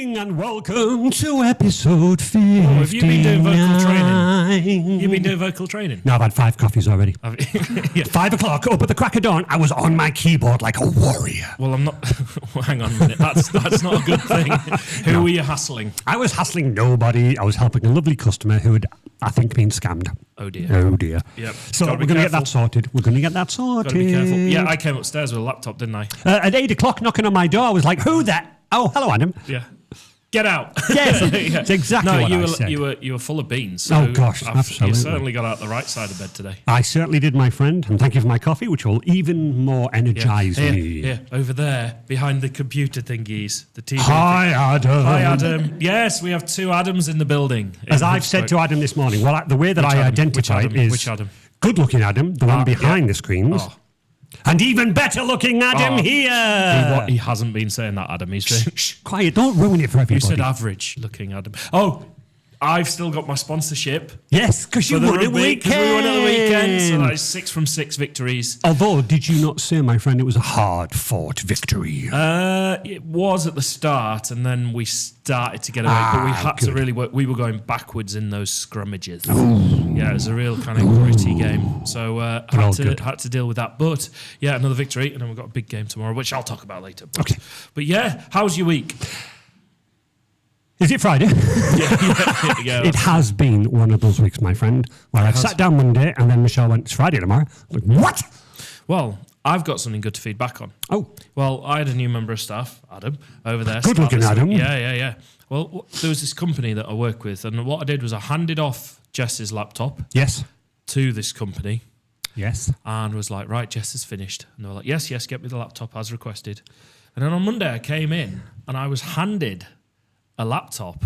evening and welcome to episode 59. Oh, have you been doing vocal training? You've been doing vocal training? No, I've had 5 coffees already. Yeah. 5 o'clock, up at the crack of dawn, I was on my keyboard like a warrior. Well, I'm not... Well, hang on a minute. That's not a good thing. Who were you hassling? I was hassling nobody. I was helping a lovely customer who had, I think, been scammed. Oh, dear. Oh, dear. Yep. So we're going to get that sorted. We're going to get that sorted. Got to be careful. Yeah, I came upstairs with a laptop, didn't I? At 8 o'clock, knocking on my door, I was like, who that? Oh, hello, Adam. Yeah. Get out. Yes, Yeah. it's exactly what I said. You were full of beans. So Oh, gosh, absolutely. You certainly got out the right side of bed today. I certainly did, my friend, and thank you for my coffee, which will even more energise me. Yeah, over there, behind the computer thingies, the TV. Hi, Adam. Hi, Adam. Yes, we have 2 Adams in the building. As I've said to Adam this morning, well, the way that I identify it is Which Adam? good-looking Adam, the one behind the screens, Oh. and even better-looking Adam here. He hasn't been saying that, Adam. He's saying, Shh, quiet, don't ruin it for everybody. you said average-looking Adam. Oh, I've still got my sponsorship. Yes, because you For the won at rugby, 'cause we won at the weekend. So weekend. that is 6 from 6 victories. Although, did you not say, my friend, it was a hard-fought victory? It was at the start, and then we started to get away, but we had to really work. We were going backwards in those scrummages. Yeah, it was a real kind of gritty game. So had to deal with that. But yeah, another victory, and then we've got a big game tomorrow, which I'll talk about later. Okay. But yeah, how's your week? Is it Friday? Yeah. It has been one of those weeks, my friend, where I've sat down Monday and then Michelle went, it's Friday tomorrow. I'm like, what? Well, I've got something good to feed back on. Oh. Well, I had a new member of staff, Adam, over there. Good looking Adam. Yeah. Well, there was this company that I work with, and what I did was I handed off Jess's laptop Yes. to this company Yes. and was like, right, Jess is finished. And they were like, yes, get me the laptop as requested. And then on Monday I came in and I was handed a laptop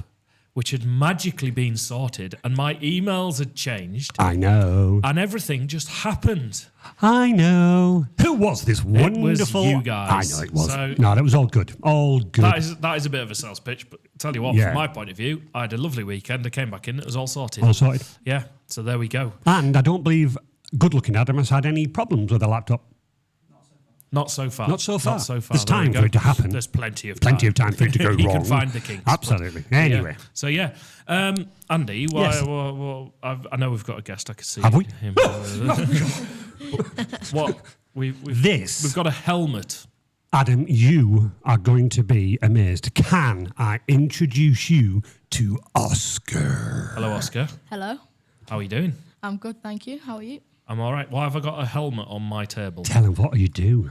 which had magically been sorted, and my emails had changed. I know. And everything just happened. I know. Who was this wonderful... was you guys. I know it was. So- No, that was all good. All good. That is a bit of a sales pitch, but tell you what, Yeah. from my point of view, I had a lovely weekend. I came back in, it was all sorted. All sorted. Yeah, so there we go. And I don't believe good-looking Adam has had any problems with the laptop. Not so far. Not so far. Not so far. There's There we time go. for it to happen. There's plenty of time. Plenty of time for it to go He wrong. can find the kinks. Absolutely. But- Anyway. Yeah. So yeah, Andy. Yes. I know we've got a guest. I can see. Have we? Him. What? This. We've got a helmet. Adam, you are going to be amazed. Can I introduce you to Oscar? Hello, Oscar. Hello. How are you doing? I'm good, thank you. How are you? I'm all right. Why have I got a helmet on my table? Tell him what you do.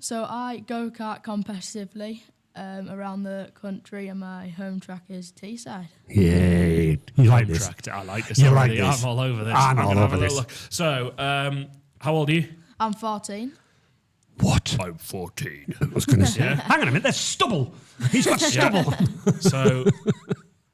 So I go-kart competitively around the country, and my home track is Teeside. Yeah. You like this? I like this. You already. like this? I'm all over this. I'm gonna all have over a little this. look. So, how old are you? I'm 14. What? I'm 14. I was going to say. Hang on a minute. There's stubble. He's got stubble. So,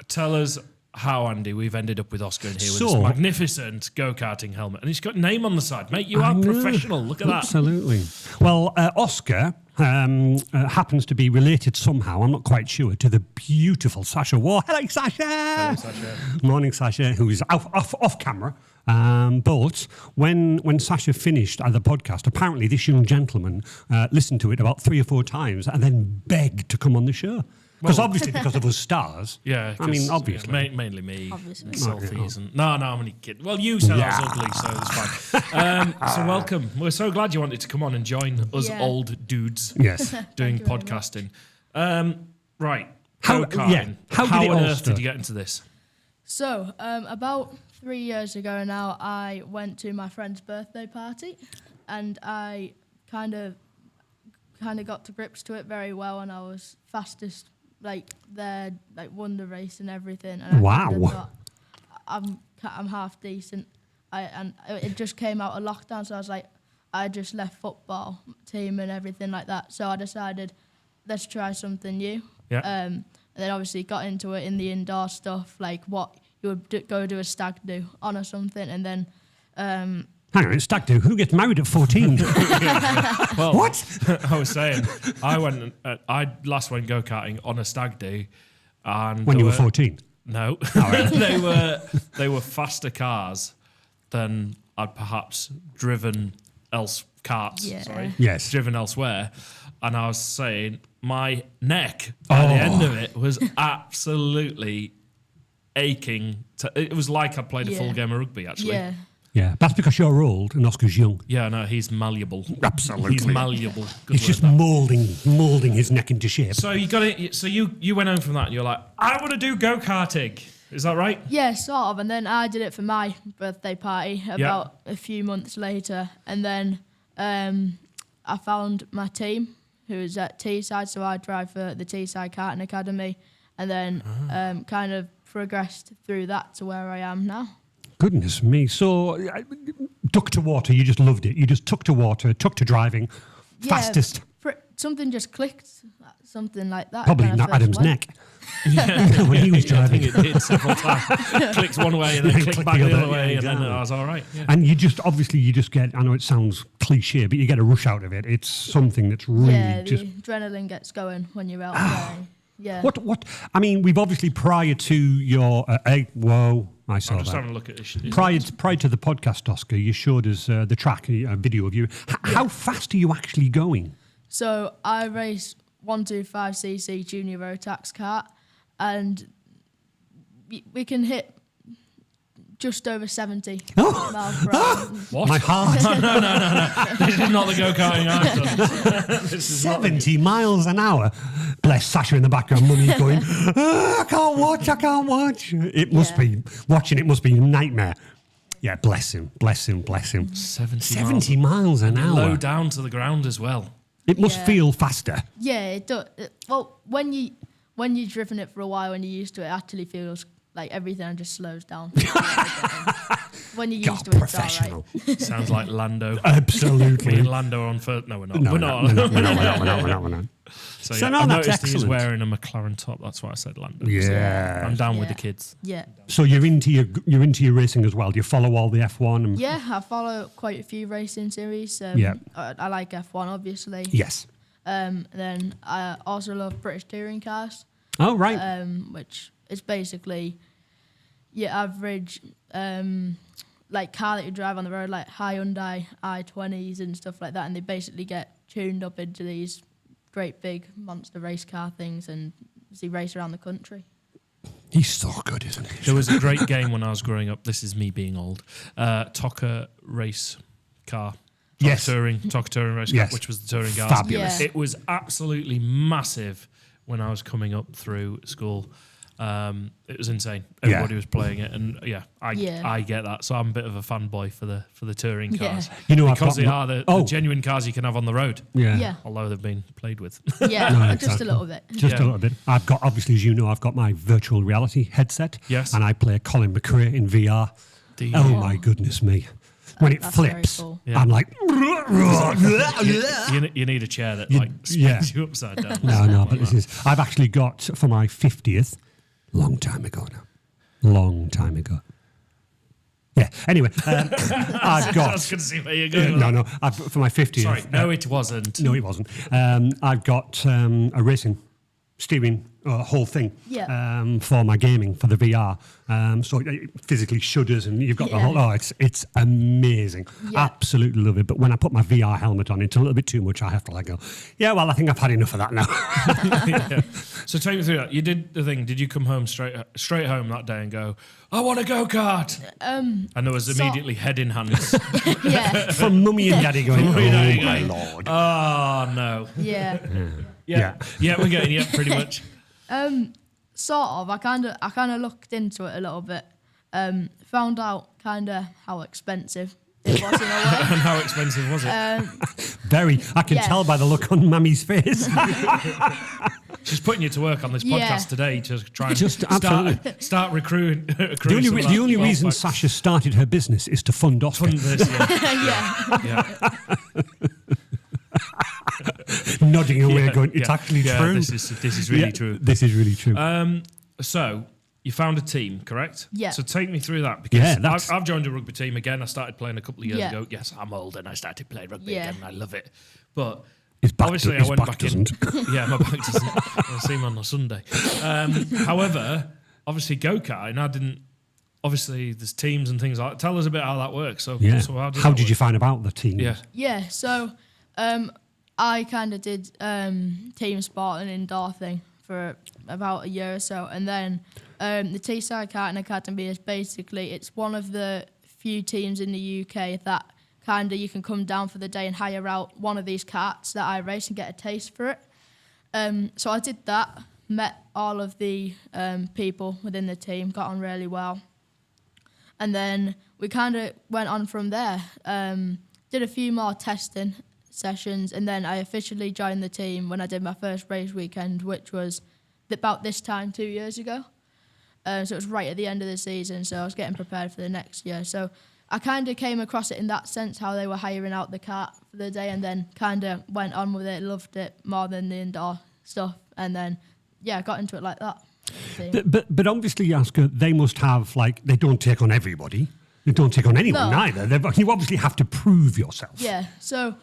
tell us how, Andy, we've ended up with Oscar in here with this So- magnificent go-karting helmet. And it's got a name on the side. Mate, you are professional. Look at that. Absolutely. Well, Oscar happens to be related somehow, I'm not quite sure, to the beautiful Sasha Warr. Hello, Sasha. Hello, Sasha. Morning, Sasha, who is off camera. But when Sasha finished the podcast, apparently this young gentleman listened to it about 3 or 4 times and then begged to come on the show. Because obviously, because of us stars. Yeah, I mean, obviously. mainly me. Obviously. Selfies. And, no, I'm only kidding. Well, you said I was ugly, so it's fine. So welcome. We're so glad you wanted to come on and join us Yeah. old dudes Yes. doing you very much. podcasting. Right. How- Go-karting. yeah, how did it on all earth start? did you get into this? So about 3 years ago now, I went to my friend's birthday party, and I kind of got to grips to it very well, and I was fastest. Won the race and everything. And I Wow. kind of thought, I'm half decent. And it just came out of lockdown, so I was like, I just left football team and everything like that. So I decided, let's try something new. Yeah. And then obviously got into it in the indoor stuff, like what you would go do a stag do on or something, and then. Hang on, stag do. Who gets married at 14? Well, What? I was saying, I last went go-karting on a stag do. And When you were 14? No. they were faster cars than I'd perhaps driven karts, Yes. driven elsewhere. And I was saying my neck at the end of it was absolutely aching. It was like I played a full game of rugby, actually. Yeah. Yeah, that's because you're old and Oscar's young. Yeah, no, he's malleable. Absolutely. He's malleable. Good It's word, just that. moulding his neck into shape. So you got it. So you went home from that and you're like, I want to do go-karting. Is that right? Yeah, sort of. And then I did it for my birthday party about a few months later. And then I found my team who was at Teeside, so I drive for the Teeside Karting Academy. And then kind of progressed through that to where I am now. Goodness me. So, duck to water, you just loved it. You just took to water, took to driving. Fastest. Something just clicked, something like that. Probably not Adam's neck. When he was driving. I think it did several times. Clicked one way and then clicked back the other way, and then I was all right. Yeah. And you just get, I know it sounds cliche, but you get a rush out of it. It's something that's really the adrenaline gets going when you're out there. Yeah. What? I mean, we've obviously prior to your I saw I'm just that. having a look at this. Prior to the podcast, Oscar, you showed us the track, a video of you. How fast are you actually going? So I race 125cc junior road tax kart, and we can hit just over 70 miles per hour. What? My heart. No. This is not the go-karting I've done. This is 70 miles an hour. Bless Sasha in the background. Mummy's going, I can't watch. It must be, watching it must be a nightmare. Yeah, bless him. 70 miles an hour. Low down to the ground as well. It must feel faster. Yeah, it does. Well, when you've driven it for a while and you're used to it, it actually feels like everything just slows down. When you're used to it, professional. It's all right. Sounds like Lando. Absolutely. Me and Lando are on first. No, we're not. No, we're not. we're not. So, So yeah, no, I that's noticed he's excellent. wearing a McLaren top. That's why I said Lando. Yeah. I'm down with Yeah. the kids. Yeah. So you're into your racing as well. Do you follow all the F1? And Yeah, I follow quite a few racing series. Yeah. I like F1, obviously. Yes. Then I also love British touring cars. Oh, right. Which is basically your average like car that you drive on the road, like Hyundai i20s and stuff like that, and they basically get tuned up into these great big monster race car things, and they race around the country. He's so good, isn't he? There was a great game when I was growing up. This is me being old. Tocker race car. Yes. Tocker touring race car, which was the touring car. Fabulous. Yeah. It was absolutely massive when I was coming up through school. It was insane. Everybody was playing it, and I get that. So I'm a bit of a fanboy for the touring cars. You know, because they are the genuine cars you can have on the road. Yeah. Although they've been played with. Yeah, No, just a little bit. Just a little bit. I've got, obviously, as you know, I've got my virtual reality headset. Yes. And I play Colin McRae in VR. Oh, my goodness me. When it That's very flips, cool. I'm like... you need a chair that spins you upside down. No, but this is... I've actually got, for my 50th, long time ago. Yeah, anyway, I've got... I was going to see where you're going. No, for my 50th... Sorry, no, it wasn't. No, it wasn't. I've got a racing steering whole thing for my gaming, for the VR. So it physically shudders, and you've got the whole... Oh, it's amazing. Yeah. Absolutely love it. But when I put my VR helmet on, it's a little bit too much. I have to go, yeah, well, I think I've had enough of that now. Yeah. So take me through that. You did the thing. Did you come home straight home that day and go, I want a go-kart? And there was immediately head in hands. Yeah. From mummy and daddy going, Mummy and daddy oh, my going, Lord. Oh, no. Yeah. Yeah, we're getting you, pretty much. Sort of. I kind of looked into it a little bit. Found out kind of how expensive it was in a way. And how expensive was it? Very. I can tell by the look on Mammy's face. She's putting you to work on this podcast today to try and start recruiting. The only reason Sasha started her business is to fund Oscar. Nodding away, going, it's actually true. This is really true. This is really true. So you found a team, correct? Yeah. So take me through that, because I've joined a rugby team again. I started playing a couple of years ago. Yes, I'm old and I started playing rugby again and I love it. But obviously I went back in. Yeah, my back doesn't. I'll see him on a Sunday. However, obviously go-karting, I didn't obviously there's teams and things like that. Tell us a bit how that works. So, Yeah. so how did you find about the team? Yeah. Yeah, so I kind of did Team Spartan indoor thing for about a year or so, and then the Teeside Karting Academy is basically, it's one of the few teams in the UK that kind of you can come down for the day and hire out one of these karts that I race and get a taste for it. So I did that, met all of the people within the team, got on really well. And then we kind of went on from there, did a few more testing sessions, and then I officially joined the team when I did my first race weekend, which was about this time 2 years ago. So it was right at the end of the season, so I was getting prepared for the next year. So I kind of came across it in that sense, how they were hiring out the kart for the day, and then kind of went on with it, loved it more than the indoor stuff, and then, yeah, got into it like that. But obviously, Oscar, they must have, like, they don't take on everybody. They don't take on anyone either. You obviously have to prove yourself. Yeah, so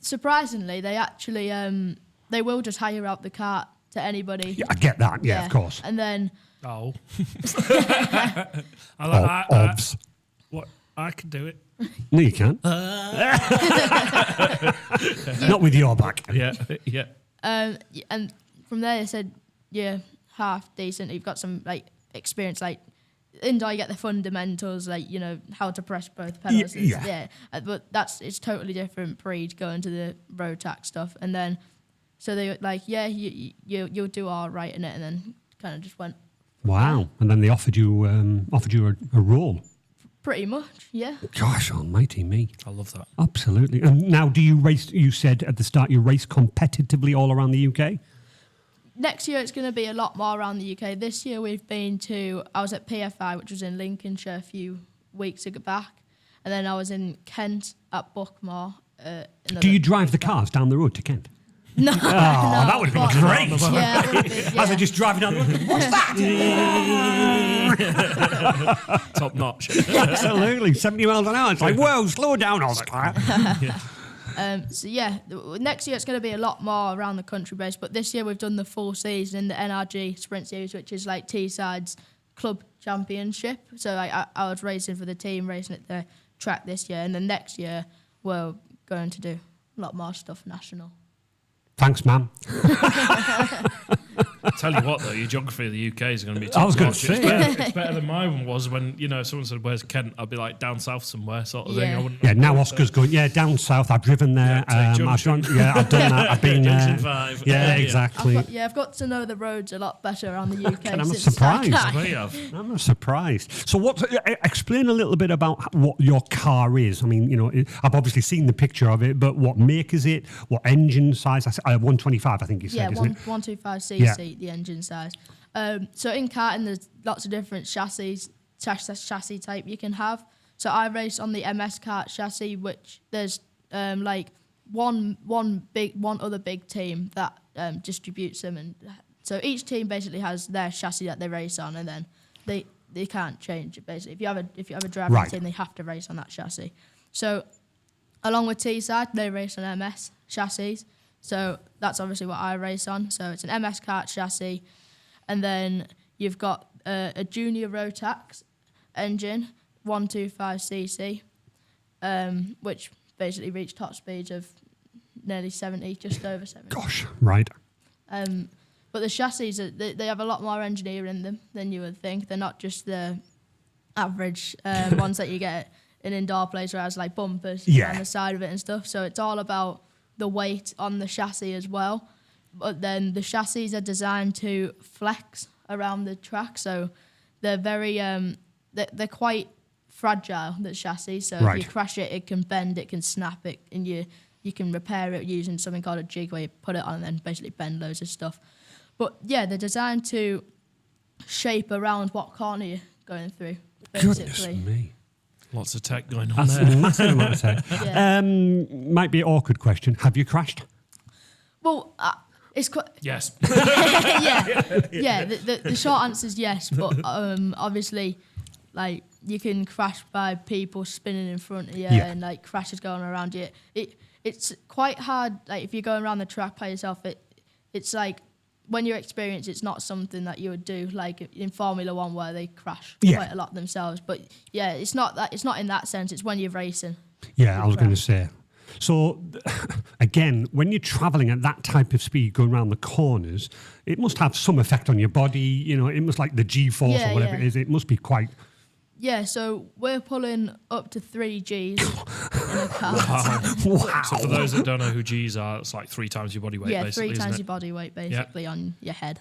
surprisingly, they actually, they will just hire out the kart to anybody. Yeah, I get that, yeah. Of course. And then... Oh. Obs. What? I can do it. No, you can't. Not with your back. Yeah, yeah. And from there, they said, you're half decent. You've got some like experience, like indoor. You get the fundamentals, like you know how to press both pedals. Yeah. But it's totally different breed going to the road tack stuff. And then, so they were like, yeah, you'll do all right in it. And then kind of just went. Wow! And then they offered you a role. Pretty much, yeah. Gosh almighty me. I love that. Absolutely. And now do you race, you said at the start, you race competitively all around the UK? Next year it's going to be a lot more around the UK. This year I was at PFI, which was in Lincolnshire a few weeks back. And then I was in Kent at Buckmore. Do you drive the cars down the road to Kent? No, that would have been great. Yeah, it would have been, yeah. As I just driving down the road, what's that? Top notch. Absolutely, 70 miles an hour. It's like, whoa, slow down, Oscar. So yeah, next year it's going to be a lot more around the country base, but this year we've done the full season in the NRG Sprint Series, which is like Teeside's club championship. So I was racing for the team, racing at the track this year, and then next year we're going to do a lot more stuff national. Thanks, ma'am. Tell you what, though, your geography of the UK is going to be top I was going to notch. say, It's better than my one was when, someone said, where's Kent? I'd be like, down south somewhere, sort of thing. I wouldn't yeah, now Oscar's going, down south. I've driven there. I've done that. I've been there. Junction 5. Yeah, exactly. I've got to know the roads a lot better around the UK. And I'm surprised. I'm surprised. So explain a little bit about what your car is. I mean, I've obviously seen the picture of it, but what make is it? What engine size? 125, I think you said, isn't it? 125cc, the engine size. So in karting, there's lots of different chassis type you can have. So I race on the MS kart chassis, which there's one other big team that distributes them, and so each team basically has their chassis that they race on, and then they can't change it. Basically, if you have a driving team, they have to race on that chassis. So along with Teeside, they race on MS chassis. So that's obviously what I race on. So it's an MS kart chassis. And then you've got a junior Rotax engine, 125cc, which basically reached top speeds of nearly 70, just over 70. Gosh, right. But the chassis, they have a lot more engineering in them than you would think. They're not just the average ones that you get in indoor places where it has like bumpers on the side of it and stuff. So it's all about the weight on the chassis as well. But then the chassis are designed to flex around the track, so they're very they're quite fragile, the chassis. So if you crash it, it can bend, it can snap it, and you can repair it using something called a jig, where you put it on and then basically bend loads of stuff. But yeah, they're designed to shape around what corner you're going through, basically. Goodness me. Lots of tech going on That's there. a massive amount of tech. Yeah. Might be an awkward question. Have you crashed? Well, it's quite... Yes. yeah. The short answer is yes, but obviously, like, you can crash by people spinning in front of you and like crashes going around you. It's quite hard. Like if you're going around the track by yourself, it's like when you're experienced, it's not something that you would do like in Formula One where they crash quite a lot themselves. But yeah, it's not in that sense. It's when you're racing. Yeah, I was going to say. So, again, when you're travelling at that type of speed going around the corners, it must have some effect on your body. You know, it must like the G-force or whatever it is. It must be quite... Yeah, so we're pulling up to 3 Gs in a car. Wow. So for those that don't know who Gs are, it's like 3 times your body weight, basically. Yeah, 3 times your body weight, basically, on your head.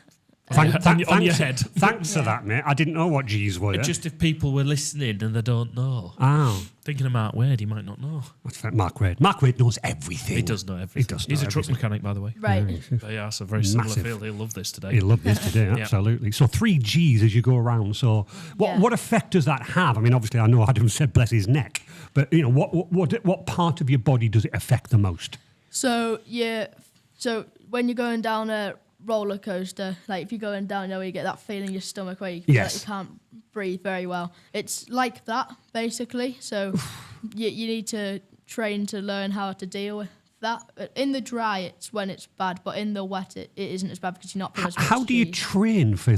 On your head. Thanks for that, mate. I didn't know what G's were. Just if people were listening and they don't know. Oh. Thinking of Mark Wade, he might not know. That's fair. Mark Wade. Mark Wade knows everything. He does know everything. He's a truck mechanic, by the way. Right. But yeah, it's a very similar field. He'll love this today. He'll love this today, absolutely. So 3 Gs as you go around. So what effect does that have? I mean, obviously, I know Adam said bless his neck, but you know, what part of your body does it affect the most? So when you're going down a roller coaster, like if you're going down there, you get that feeling in your stomach where you feel like you can't breathe very well. It's like that, basically. So you need to train to learn how to deal with that. In the dry, it's when it's bad, but in the wet, it isn't as bad because you're not putting as much How do you train for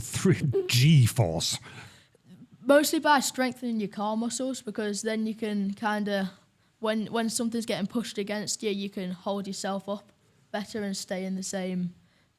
G-force? Mostly by strengthening your core muscles, because then you can kind of, when something's getting pushed against you, you can hold yourself up better and stay in the same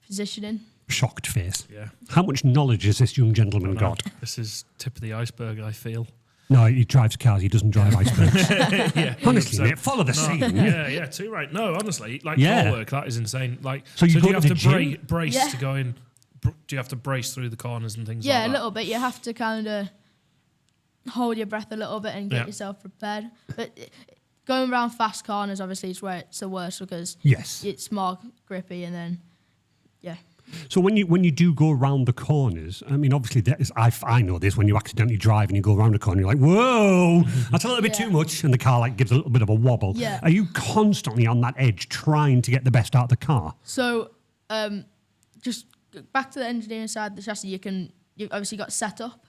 positioning. Shocked face. Yeah. How much knowledge has this young gentleman got? This is tip of the iceberg, I feel. No, he drives cars. He doesn't drive icebergs. Honestly, mate, follow the scene. Yeah, too right. No, honestly, like core work, that is insane. Like, so do you have to brace to go in? Do you have to brace through the corners and things like that? Yeah, a little bit. You have to kind of hold your breath a little bit and get yourself prepared. But going around fast corners, obviously, is where it's the worst because it's more grippy and then. Yeah. So when you do go around the corners, I mean, obviously, I know this, when you accidentally drive and you go around a corner, you're like, whoa, that's a little bit too much, and the car like gives a little bit of a wobble. Yeah. Are you constantly on that edge trying to get the best out of the car? So just back to the engineering side of the chassis, you've obviously got set up,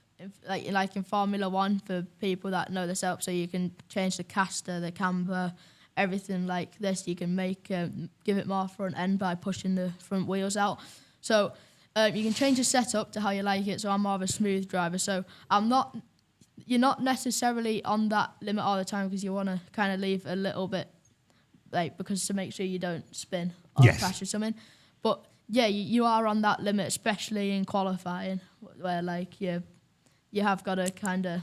like in Formula One for people that know the setup, so you can change the caster, the camber, everything like this. You can give it more front end by pushing the front wheels out. So you can change the setup to how you like it. So I'm more of a smooth driver. So you're not necessarily on that limit all the time because you want to kind of leave a little bit, because to make sure you don't spin or crash or something. But yeah, you are on that limit, especially in qualifying, where you have got to kind of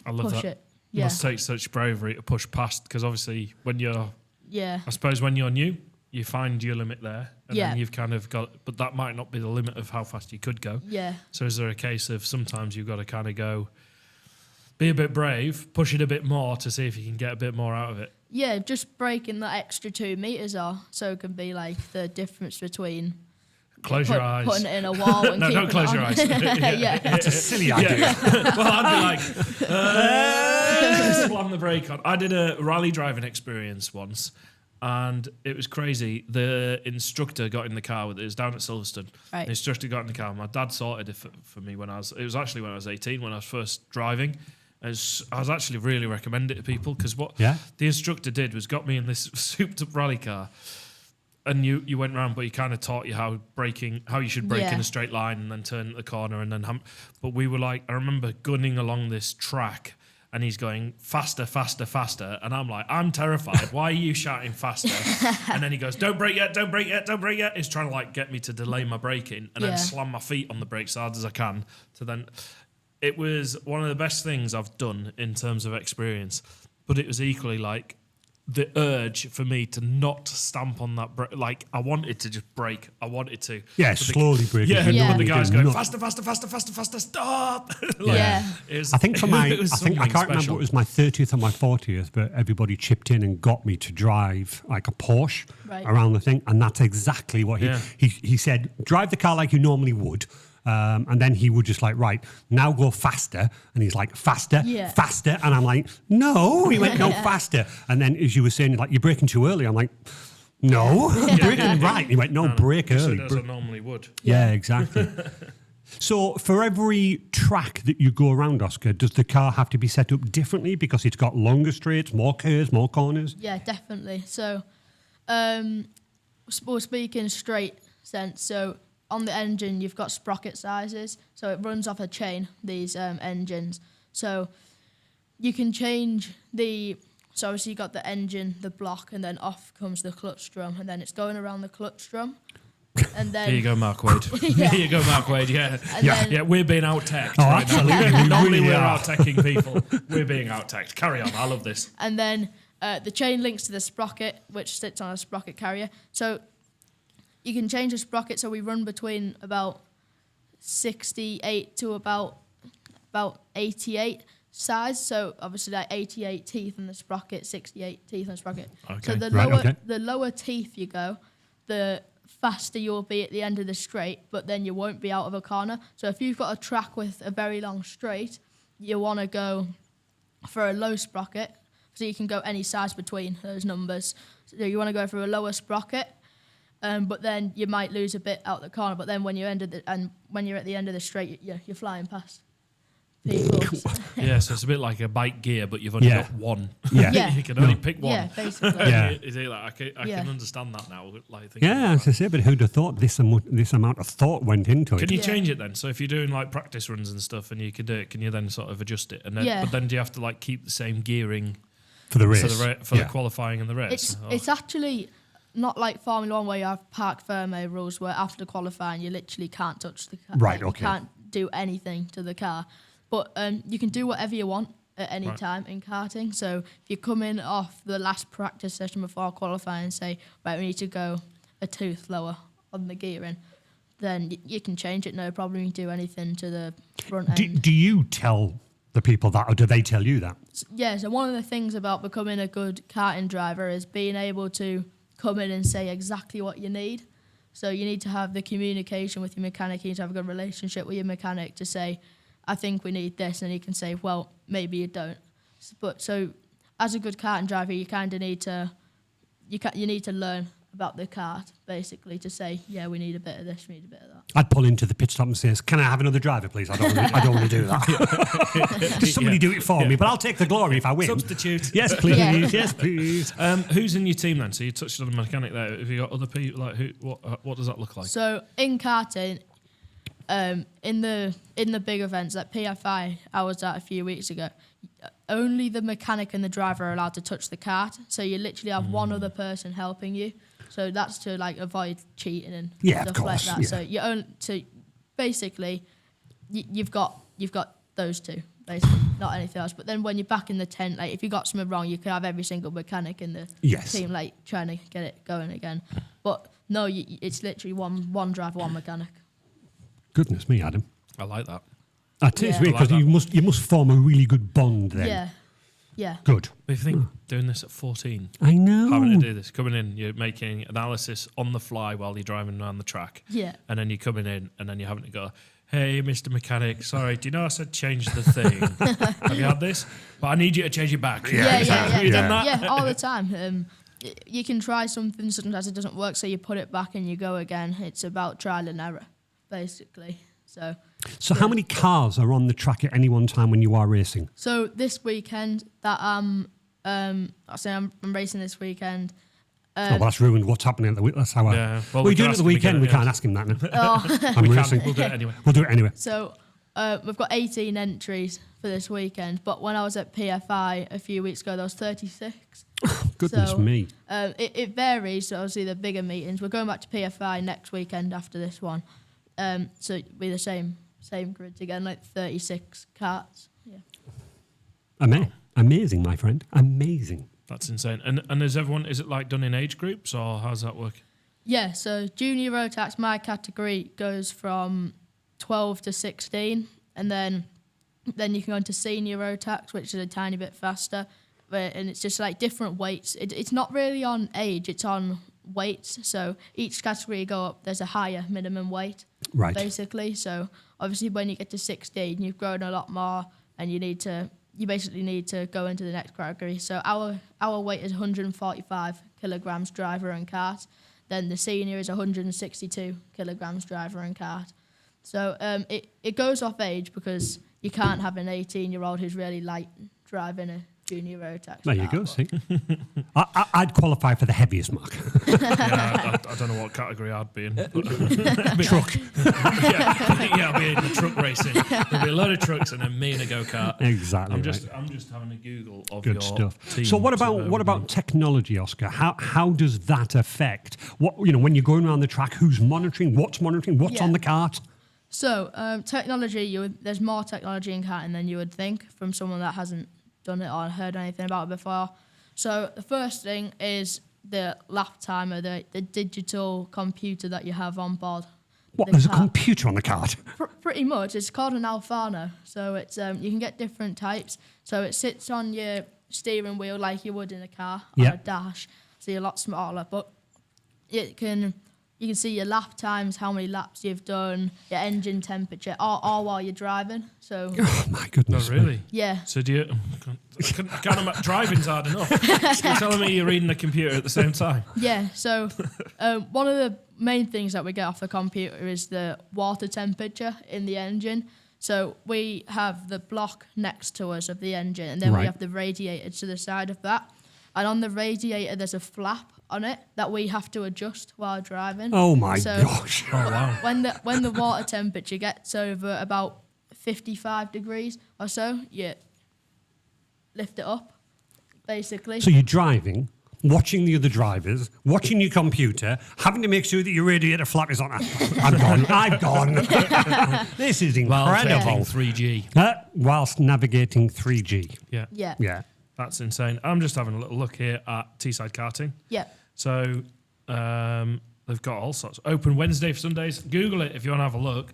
push it. It must take such bravery to push past, because obviously when you're new, you find your limit there, and then you've kind of got, but that might not be the limit of how fast you could go. Yeah. So is there a case of sometimes you've got to kind of go, be a bit brave, push it a bit more to see if you can get a bit more out of it? Yeah, just breaking that extra 2 meters off, so it can be like the difference between Close your eyes. Putting it in a wall and no, don't close your eyes. That's a silly idea. Well, I'd be like, slam the brake on. I did a rally driving experience once, and it was crazy. The instructor got in the car with it. It was down at Silverstone. Right. The instructor got in the car. My dad sorted it for me it was actually when I was 18, when I was first driving. I was actually really recommend it to people, because what the instructor did was got me in this souped up rally car. And you went round, but he kind of taught you how you should brake in a straight line and then turn the corner and then but we were like, I remember gunning along this track, and he's going faster, faster, faster, and I'm like, I'm terrified. Why are you shouting faster? And then he goes, don't brake yet, don't brake yet, don't brake yet. He's trying to like get me to delay my braking and then slam my feet on the brakes as hard as I can. It was one of the best things I've done in terms of experience, but it was equally like the urge for me to not stamp on that brake. Like, I wanted to just brake. I wanted to. Yeah, slowly brake. But the guy's going, faster, faster, faster, faster, faster, stop. I think for I can't remember, it was my 30th or my 40th, but everybody chipped in and got me to drive like a Porsche around the thing. And that's exactly what he said, drive the car like you normally would. And then he would just like, right, now go faster. And he's like, faster, faster. And I'm like, no. He went, no, faster. And then as you were saying, like, you're braking too early. I'm like, no, I'm braking right. He went, no, brake early. As I normally would. Yeah, exactly. So for every track that you go around, Oscar, does the car have to be set up differently because it's got longer straights, more curves, more corners? Yeah, definitely. So we're speaking straight sense. So on the engine, you've got sprocket sizes, so it runs off a chain, these engines. So you can change so obviously you've got the engine, the block, and then off comes the clutch drum, and then it's going around the clutch drum. And then here you go, Mark Wade. Yeah. Here you go, Mark Wade. Yeah, then, we're being out-teched. Oh, right absolutely. now. Normally we're are. out-teching people. We're being out-teched. Carry on. I love this. And then the chain links to the sprocket, which sits on a sprocket carrier. So you can change the sprocket. So we run between about 68 to about 88 size. So obviously like 88 teeth in the sprocket, 68 teeth in the sprocket. Okay. So the lower teeth you go, the faster you'll be at the end of the straight, but then you won't be out of a corner. So if you've got a track with a very long straight, you want to go for a low sprocket, so you can go any size between those numbers. So you want to go for a lower sprocket, but then you might lose a bit out the corner. But then when you're at the end of the straight, you're flying past people. Yeah, so it's a bit like a bike gear, but you've only got one. Yeah. You can only pick one. Yeah, basically. Yeah. Is it like, I can understand that now. Like, Yeah, as I say, but who'd have thought this amount of thought went into it? Can you change it then? So if you're doing like practice runs and stuff, and you can do it, can you then sort of adjust it? And then, but then do you have to like keep the same gearing for the race, for the qualifying and the race? It's actually not like Formula One where you have parc fermé rules where after qualifying you literally can't touch the car. Right, You can't do anything to the car. But you can do whatever you want at any time in karting. So if you come in off the last practice session before qualifying and say, right, we need to go a tooth lower on the gearing, then you can change it, no problem. You can do anything to the front end. Do you tell the people that, or do they tell you that? Yeah, so one of the things about becoming a good karting driver is being able to come in and say exactly what you need. So you need to have the communication with your mechanic. You need to have a good relationship with your mechanic to say, I think we need this, and he can say, well, maybe you don't. But so, as a good karting driver, you kind of need to, you need to learn about the kart basically to say, yeah, we need a bit of this, we need a bit of that. I'd pull into the pit stop and say, "Can I have another driver, please? I don't want to do that. Somebody do it for me, but I'll take the glory if I win." Substitute. Yes, please. Yeah. Yes, please. Who's in your team then? So you touched on the mechanic there. Have you got other people? Like who? What does that look like? So in karting, in the big events like PFI I was at a few weeks ago, only the mechanic and the driver are allowed to touch the kart. So you literally have one other person helping you. So that's to like avoid cheating and stuff like that. Yeah. So basically, you've got those two basically, not anything else. But then when you're back in the tent, like if you got something wrong, you could have every single mechanic in the team like trying to get it going again. But no, it's literally one driver, one mechanic. Goodness me, Adam. I like that. That is weird because you must form a really good bond then. Yeah. Good. But if you think doing this at 14, I know. having to do this, coming in, you're making analysis on the fly while you're driving around the track. Yeah. And then you're coming in and then you're having to go, "Hey, Mr. Mechanic, sorry, do you know I said change the thing? Have you had this? But I need you to change it back." Yeah. Have you done that? Yeah, all the time. You can try something, sometimes it doesn't work, so you put it back and you go again. It's about trial and error, basically. So how many cars are on the track at any one time when you are racing? So this weekend that I'm racing this weekend. Well, that's ruined what's happening at the week. That's how Well, what are you doing at the weekend? We can't ask him that now. I'm racing. We'll do it anyway. We'll do it anyway. So we've got 18 entries for this weekend, but when I was at PFI a few weeks ago, there was 36. Goodness me. It varies. So obviously the bigger meetings. We're going back to PFI next weekend after this one. So it'll be the same grids again, like 36 karts. Yeah. Amazing, my friend. Amazing. That's insane. And is it like done in age groups or how's that work? Yeah, so junior Rotax, my category goes from 12 to 16, and then you can go into senior Rotax, which is a tiny bit faster, and it's just like different weights. It's not really on age, it's on weights. So each category you go up, there's a higher minimum weight, right? Basically, so obviously when you get to 16, you've grown a lot more, and you basically need to go into the next category. So our weight is 145 kilograms driver and kart. Then the senior is 162 kilograms driver and kart. So it goes off age because you can't have an 18-year-old who's really light driving junior road tax. There you go, see. I'd qualify for the heaviest mark. Yeah, I don't know what category I'd be in. Truck. I'll be in the truck racing. There'll be a load of trucks and then me in a go-kart. Exactly. I'm just having a Google of Good your stuff. team. So what about technology, Oscar? How does that affect when you're going around the track? Who's monitoring? What's on the cart? So technology, there's more technology in karting than you would think from someone that hasn't done it or heard anything about it before. So the first thing is the lap timer, the digital computer that you have on board. There's a computer on the cart? Pretty much. It's called an Alfano. So it's you can get different types. So it sits on your steering wheel like you would in a car on a dash. So you're a lot smaller, but you can see your lap times, how many laps you've done, your engine temperature, all while you're driving. So, oh my goodness! Oh, really? Yeah. So do you? I can't imagine driving's hard enough. You're telling me you're reading the computer at the same time? Yeah. So one of the main things that we get off the computer is the water temperature in the engine. So we have the block next to us of the engine, and then we have the radiator to the side of that. And on the radiator, there's a flap on it that we have to adjust while driving. Oh my gosh! Oh wow! When the water temperature gets over about 55 degrees or so, you lift it up, basically. So you're driving, watching the other drivers, watching your computer, having to make sure that your radiator flap is on. I've gone. This is incredible. 3G. Whilst navigating 3G. Yeah. That's insane. I'm just having a little look here at Teeside Karting. Yeah. So they've got all sorts. Open Wednesday for Sundays. Google it if you want to have a look.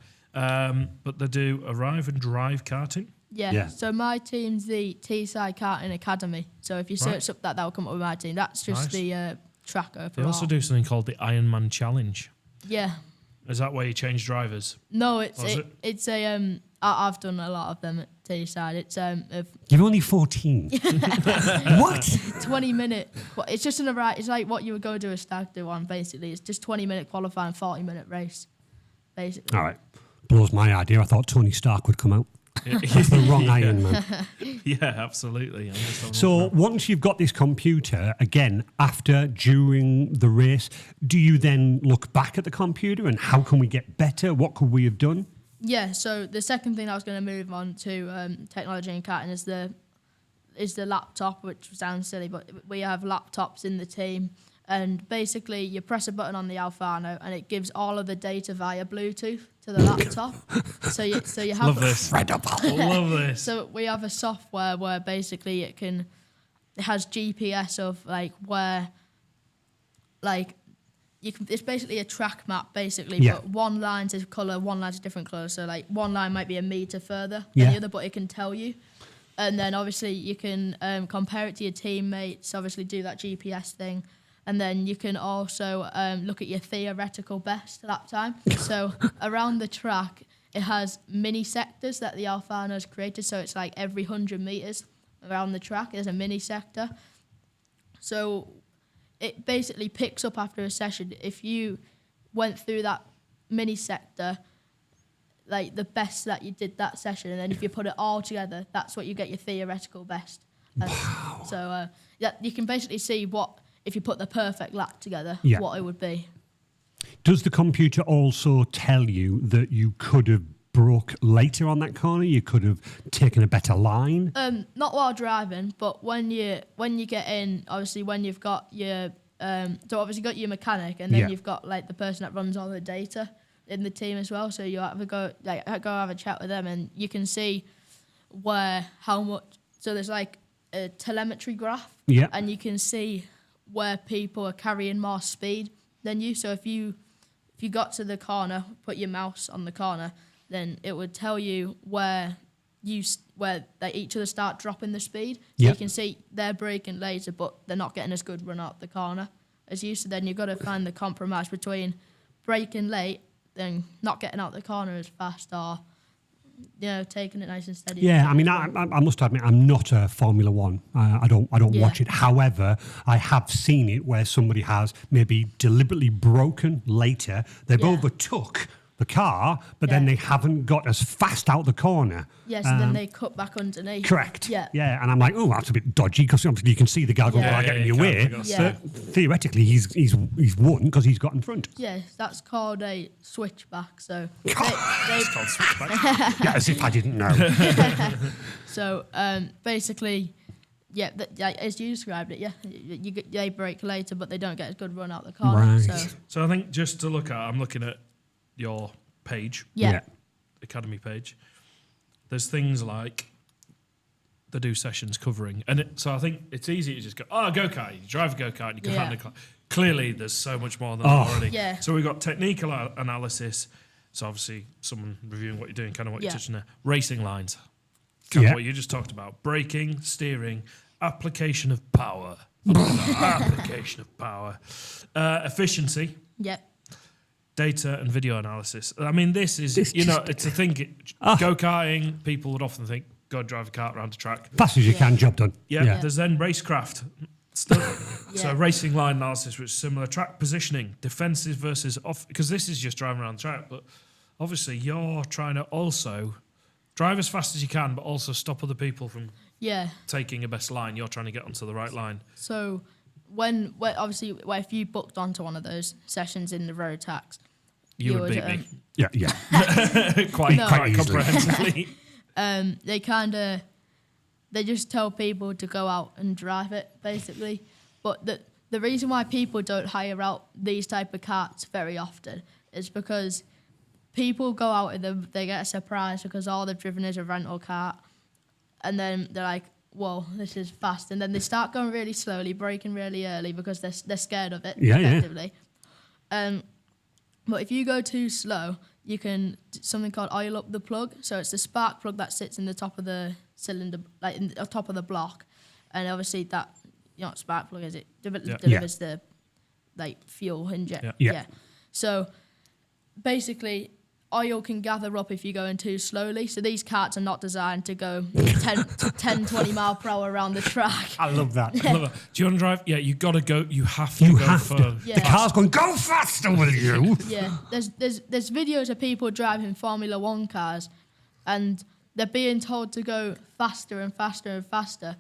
But they do arrive and drive karting. Yeah. So my team's the Teeside Karting Academy. So if you search up that'll come up with my team. That's just the tracker. They also do something called the Ironman Challenge. Yeah. Is that where you change drivers? No, it's a I've done a lot of them at Teeside. It's You're only 14. What? 20-minute. It's just in a right. It's like what you would go do a stag do on. Basically, it's just 20-minute qualifying, 40-minute race. Basically. All right. Blows my idea. I thought Tony Stark would come out. He's the wrong Iron Man. Yeah, absolutely. So once you've got this computer, again, during the race, do you then look back at the computer and how can we get better? What could we have done? Yeah, so the second thing I was going to move on to technology and karting is the laptop, which sounds silly, but we have laptops in the team. And basically, you press a button on the Alfano, and it gives all of the data via Bluetooth to the laptop. so you have love this. Love this. So we have a software where basically it has GPS of where it's basically a track map basically, but one line's a colour, one line's a different colour. So one line might be a metre further than the other, but it can tell you. And then obviously you can compare it to your teammates. Obviously do that GPS thing. And then you can also look at your theoretical best lap time. So around the track, it has mini sectors that the Alfano's created. So it's like every 100 metres around the track, there's a mini sector. So it basically picks up after a session. If you went through that mini sector, the best that you did that session, and then if you put it all together, that's what you get your theoretical best. Wow. So you can basically see what, if you put the perfect lap together, what it would be. Does the computer also tell you that you could have broke later on that corner? You could have taken a better line? Not while driving, but when you get in, obviously when you've got your so obviously got your mechanic, and then you've got the person that runs all the data in the team as well. So you have to go have a chat with them, and you can see how much. So there's a telemetry graph, and you can see where people are carrying more speed than you. So if you got to the corner, put your mouse on the corner, then it would tell you where they each other start dropping the speed. So you can see they're braking later, but they're not getting as good run out the corner as you. So then you've got to find the compromise between braking late and not getting out the corner as fast, or taking it nice and steady. Yeah, I mean, I must admit, I'm not a Formula One. I don't watch it. However, I have seen it where somebody has maybe deliberately broken later. They've overtook the car, but then they haven't got as fast out the corner. Yeah, so then they cut back underneath. Correct. Yeah. Yeah, and I'm like, oh, that's a bit dodgy because obviously you can see the guy going getting in your way. Yeah. But theoretically, he's won because he's got in front. Yeah, that's called a switchback. So It's called switchback. Yeah, as if I didn't know. So basically, yeah, as you described it, they brake later, but they don't get a good run out the corner. Right. So I think just to look at, I'm looking at your page, Yeah. Academy page. There's things like they do sessions covering, and so I think it's easy to just go, go-kart, you drive a go-kart, and you can handle car. Clearly, there's so much more than that already. Yeah. So we've got technical analysis. So obviously, someone reviewing what you're doing, kind of what you're touching there. Racing lines, kind of what you just talked about. Braking, steering, application of power. Application of power. Efficiency. Yep. Data and video analysis. I mean, this is, it's a thing. Go-karting, people would often think, go drive a kart around a track. Fast as you can, job done. Yeah. There's then racecraft stuff. So racing line analysis, which is similar. Track positioning, defensive versus off, because this is just driving around the track, but obviously you're trying to also drive as fast as you can, but also stop other people from taking a best line. You're trying to get onto the right line. So when obviously, if you booked onto one of those sessions in the road tax, you would beat me. Yeah. quite easily. comprehensively. They just tell people to go out and drive it, basically. But the reason why people don't hire out these type of karts very often is because people go out and they get a surprise because all they've driven is a rental kart, and then they're like, whoa, this is fast. And then they start going really slowly, braking really early because they're scared of it, effectively. But if you go too slow, you can do something called oil up the plug. So it's the spark plug that sits in the top of the cylinder, like in the top of the block. And obviously that, spark plug is it delivers the fuel inject. Yeah. So basically, oil can gather up if you're going too slowly. So these karts are not designed to go 10, 20 mile per hour around the track. I love that. Do you want to drive? Yeah, you got to go. You have to go for. Yeah. The car's going, go faster, will you? Yeah, there's videos of people driving Formula One cars, and they're being told to go faster and faster and faster,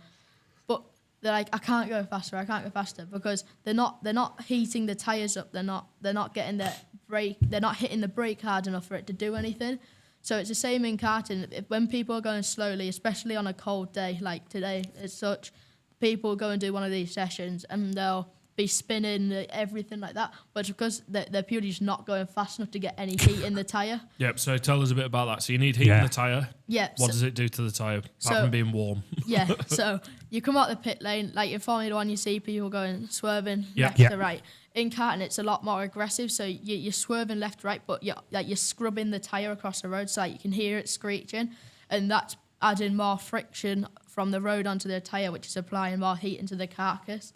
but they're like, I can't go faster because they're not heating the tires up. They're not getting the brake. They're not hitting the brake hard enough for it to do anything. So it's the same in karting. When people are going slowly, especially on a cold day like today as such, people go and do one of these sessions and they'll be spinning, everything like that. But it's because they're purely just not going fast enough to get any heat in the tyre. Yep, so tell us a bit about that. So you need heat in the tyre. Yeah. What does it do to the tyre, apart from being warm? Yeah, so you come out the pit lane, like in Formula One, you see people going swerving left to right. In karting, it's a lot more aggressive, so you're swerving left to right, but you're scrubbing the tyre across the road so you can hear it screeching, and that's adding more friction from the road onto the tyre, which is applying more heat into the carcass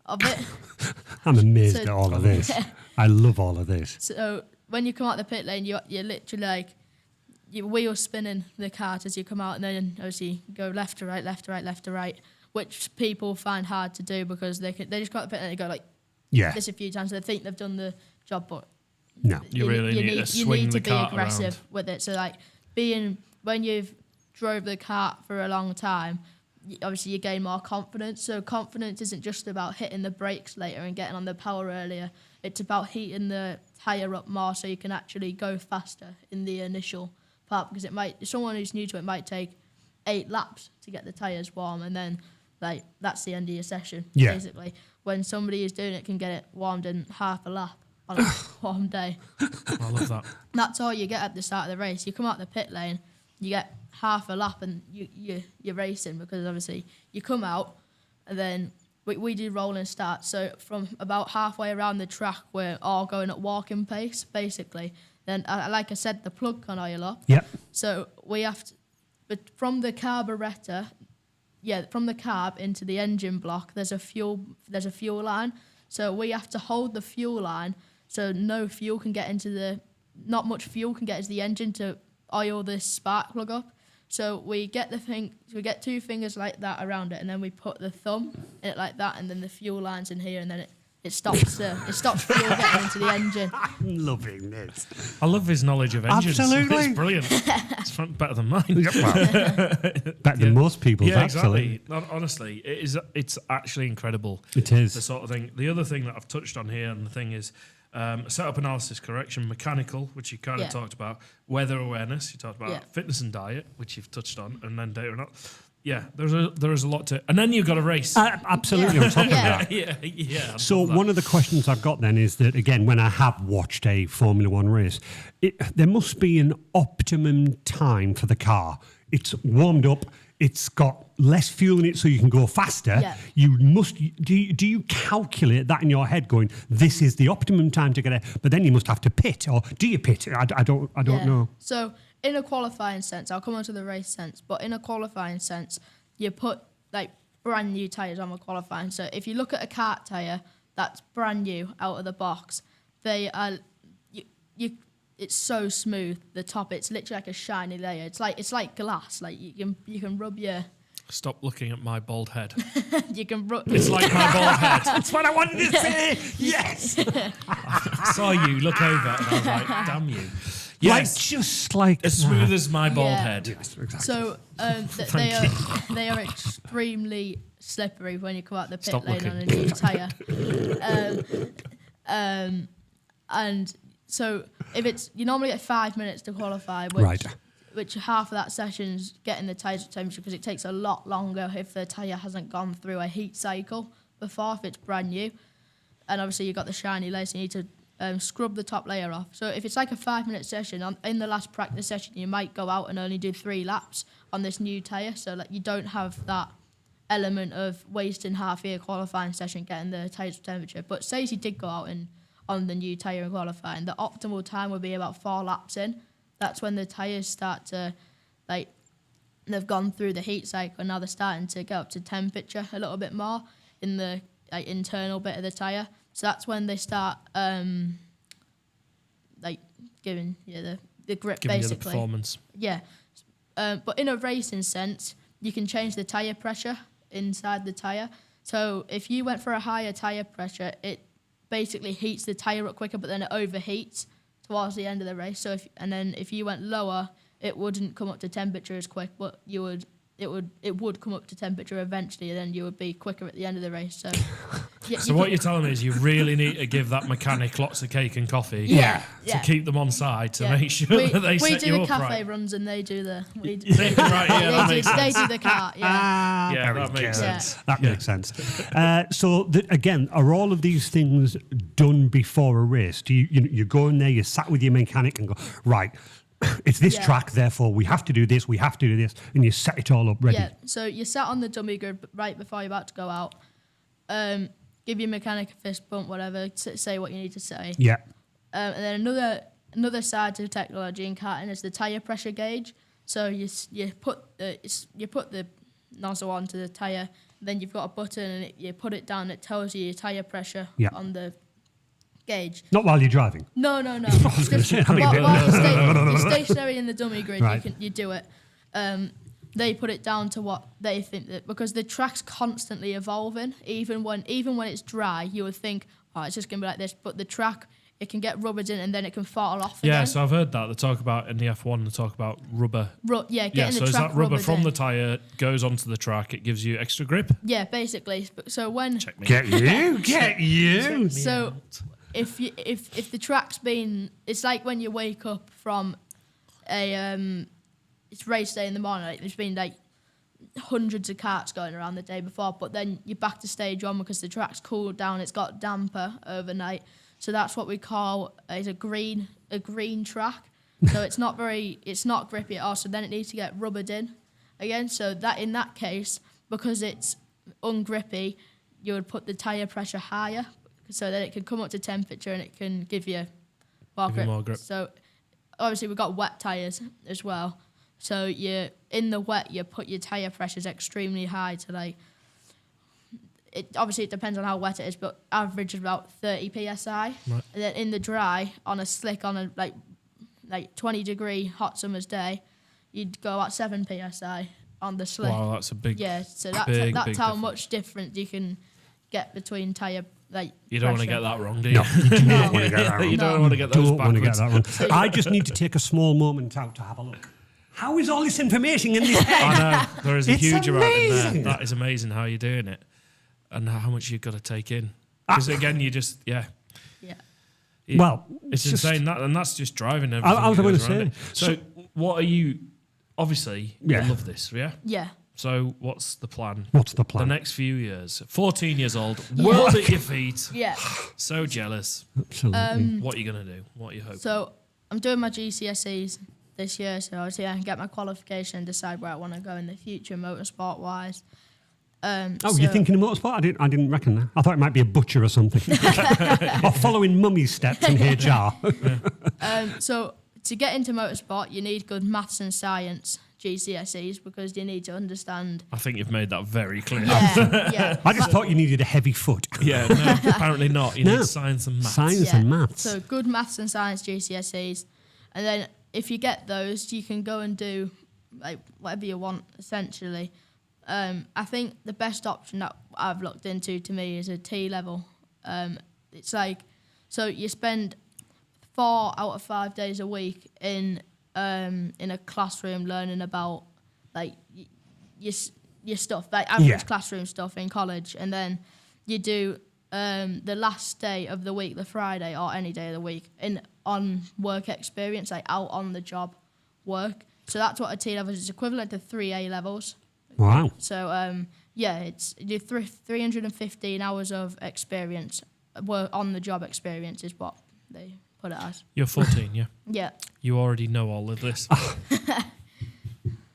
of it. I'm amazed at all of this. I love all of this. So when you come out the pit lane, you're literally like, your wheel spinning the kart as you come out, and then obviously go left to right, left to right, left to right, which people find hard to do because they just go out the pit lane and they go like this a few times. They think they've done the job, but no, you really need to swing the be cart aggressive around with it. So like when you've drove the kart for a long time, obviously you gain more confidence. So confidence isn't just about hitting the brakes later and getting on the power earlier. It's about heating the tyre up more so you can actually go faster in the initial part, because someone who's new to it might take 8 laps to get the tyres warm, and then that's the end of your session. Basically, when somebody is doing it, can get it warmed in half a lap on a warm day. I love that. That's all you get at the start of the race. You come out the pit lane, you get half a lap, and you're racing, because obviously you come out and then we do rolling starts. So from about halfway around the track, we're all going at walking pace, basically. Then, like I said, the plug can oil up. Yep. So we have to, but from the carburettor, from the carb into the engine block, there's a fuel line. So we have to hold the fuel line so not much fuel can get into the engine to oil this spark plug up. So we get 2 fingers like that around it, and then we put the thumb in it like that, and then the fuel line's in here, and then it stops fuel getting into the engine. I'm loving this. I love his knowledge of engines. Absolutely. It's brilliant. It's better than mine. Better than most people's, exactly. Honestly, it's actually incredible. It is. The sort of thing. The other thing that I've touched on here, and the thing is, setup analysis, correction, mechanical, which you kind of talked about, weather awareness, you talked about, fitness and diet, which you've touched on, and then data and yeah, there is a lot to, and then you've got a race. Absolutely, on top of that. Yeah. So one of the questions I've got then is that, again, when I have watched a Formula One race, there must be an optimum time for the car. It's warmed up. It's got less fuel in it, so you can go faster. Yeah. You must. Do you calculate that in your head, going, "This is the optimum time to get it"? But then you must have to pit, or do you pit? I don't know. So in a qualifying sense, I'll come on to the race sense, but in a qualifying sense, you put like brand new tyres on the qualifying. So if you look at a kart tyre that's brand new out of the box, they are it's so smooth. The top, it's literally like a shiny layer. It's like glass. Like you can rub your. Stop looking at my bald head. You can rub. It's like my bald head. That's what I wanted to say. Yes. I saw you look over, and I was like, "Damn you!" Yes, just like as smooth as my bald head. Yes, exactly. So they are extremely slippery when you come out the pit Stop lane looking. on a new tyre. And so if you normally get 5 minutes to qualify, which half of that session's getting the tyres to temperature, because it takes a lot longer if the tyre hasn't gone through a heat cycle before, if it's brand new. And obviously you've got the shiny layer, so you need to scrub the top layer off. So if it's like a 5 minute session, in the last practice session, you might go out and only do 3 laps on this new tyre, so like you don't have that element of wasting half your qualifying session getting the tyres to temperature. But say you did go out on the new tyre in qualifying, the optimal time would be about 4 laps in. That's when the tyres start to, like, they've gone through the heat cycle, and now they're starting to get up to temperature a little bit more in the internal bit of the tyre. So that's when they start giving you the grip, Giving basically. you the performance. Yeah. But in a racing sense, you can change the tyre pressure inside the tyre. So if you went for a higher tyre pressure, it basically heats the tyre up quicker, but then it overheats towards the end of the race. So if you went lower, it wouldn't come up to temperature as quick, but it would come up to temperature eventually, and then you would be quicker at the end of the race. So, so what you're telling me is you really need to give that mechanic lots of cake and coffee to keep them on side to make sure that they set you up right. We do the cafe runs, and they do the. They do the cart. Yeah. That makes sense. That makes sense. So again, are all of these things done before a race? Do you go in there, you sat with your mechanic and go, right, it's this track, therefore we have to do this, and you set it all up ready? Yeah, so you sat on the dummy grid right before you're about to go out, give your mechanic a fist bump, whatever, say what you need to say. Yeah. And then another side to technology in karting is the tyre pressure gauge. So you put the nozzle onto the tyre, then you've got a button, and you put it down, it tells you your tyre pressure on the gauge. Not while you're driving? No. I was going to say, while you're stationary in the dummy grid, right. you do it. They put it down to what they think, that because the track's constantly evolving. Even when it's dry, you would think, it's just going to be like this. But the track, it can get rubbered in, and then it can fall off again. Yeah, so I've heard that. They talk about, in the F1, they talk about rubber. Getting so the is track that rubber from in. the tyre goes onto the track, it gives you extra grip? Yeah, basically. So when... Check me. Get you! So if the track's been... It's like when you wake up from it's race day in the morning, like, there's been like hundreds of karts going around the day before, but then you're back to stage 1 because the track's cooled down, it's got damper overnight. So that's what we call is a green track. So it's not grippy at all. So then it needs to get rubbered in again. So that in that case, because it's ungrippy, you would put the tyre pressure higher so that it can come up to temperature and it can give you more grip. So obviously we've got wet tyres as well. So in the wet, you put your tyre pressures extremely high to like. Obviously, it depends on how wet it is, but average is about 30 psi. Right. And then in the dry, on a slick, on a like 20-degree hot summer's day, you'd go at 7 psi on the slick. Wow, that's a big. Yeah, so that's how much difference you can get between tyre You don't want to get that wrong, do you? No, you do not want to get that wrong. You don't want to get those Don't want to get backwards. that wrong. I just need to take a small moment out to have a look. How is all this information in this head? I know. There is a It's huge amount in amazing. there. That is amazing how you're doing it and how much you've got to take in. Because again, you just, Yeah. Well, it's just- insane. And that's just driving everything. I was that going goes to around say. it. So, what are you, obviously, Yeah. you love this, yeah? Yeah. So, what's the plan? What's the plan? The next few years. 14 years old, world at your feet. Yeah. So jealous. Absolutely. What are you going to do? What are you hoping? So I'm doing my GCSEs this year, so obviously I can get my qualification and decide where I want to go in the future, motorsport wise. You're thinking of motorsport? I didn't reckon that. I thought it might be a butcher or something. Or following mummy's steps in HR. So to get into motorsport, you need good maths and science GCSEs because you need to understand. I think you've made that very clear. Yeah. I just thought you needed a heavy foot. Yeah, no, apparently not. You No. need science and maths. Science and maths. So good maths and science GCSEs, and then if you get those, you can go and do like whatever you want essentially. I think the best option that I've looked into to me is a T level. It's like so you spend 4 out of 5 days a week in a classroom learning about like your stuff, like average classroom stuff in college, and then you do the last day of the week, the Friday or any day of the week, on work experience, like out on the job work. So that's what a T level is. It's equivalent to 3 A levels. Wow. So it's you do 315 hours of experience, on the job experience is what they put it as. You're 14, yeah? Yeah. You already know all of this.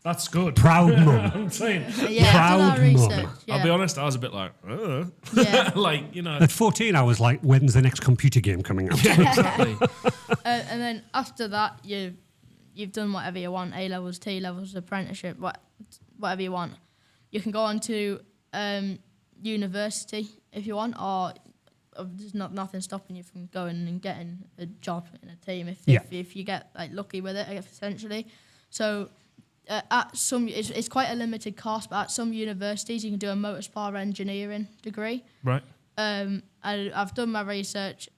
That's good. Proud mum. I'm saying. Yeah, I've done our Proud research. mum. Yeah. I'll be honest, I was a bit like, Yeah. like, you know. At 14, I was like, when's the next computer game coming out? Yeah, exactly. And then after that, you've done whatever you want, A levels, T levels, apprenticeship, whatever you want. You can go on to university if you want, or there's nothing stopping you from going and getting a job in a team if you get like lucky with it, essentially. So at some, it's quite a limited course, but at some universities you can do a motorsport engineering degree. Right. I've done my research.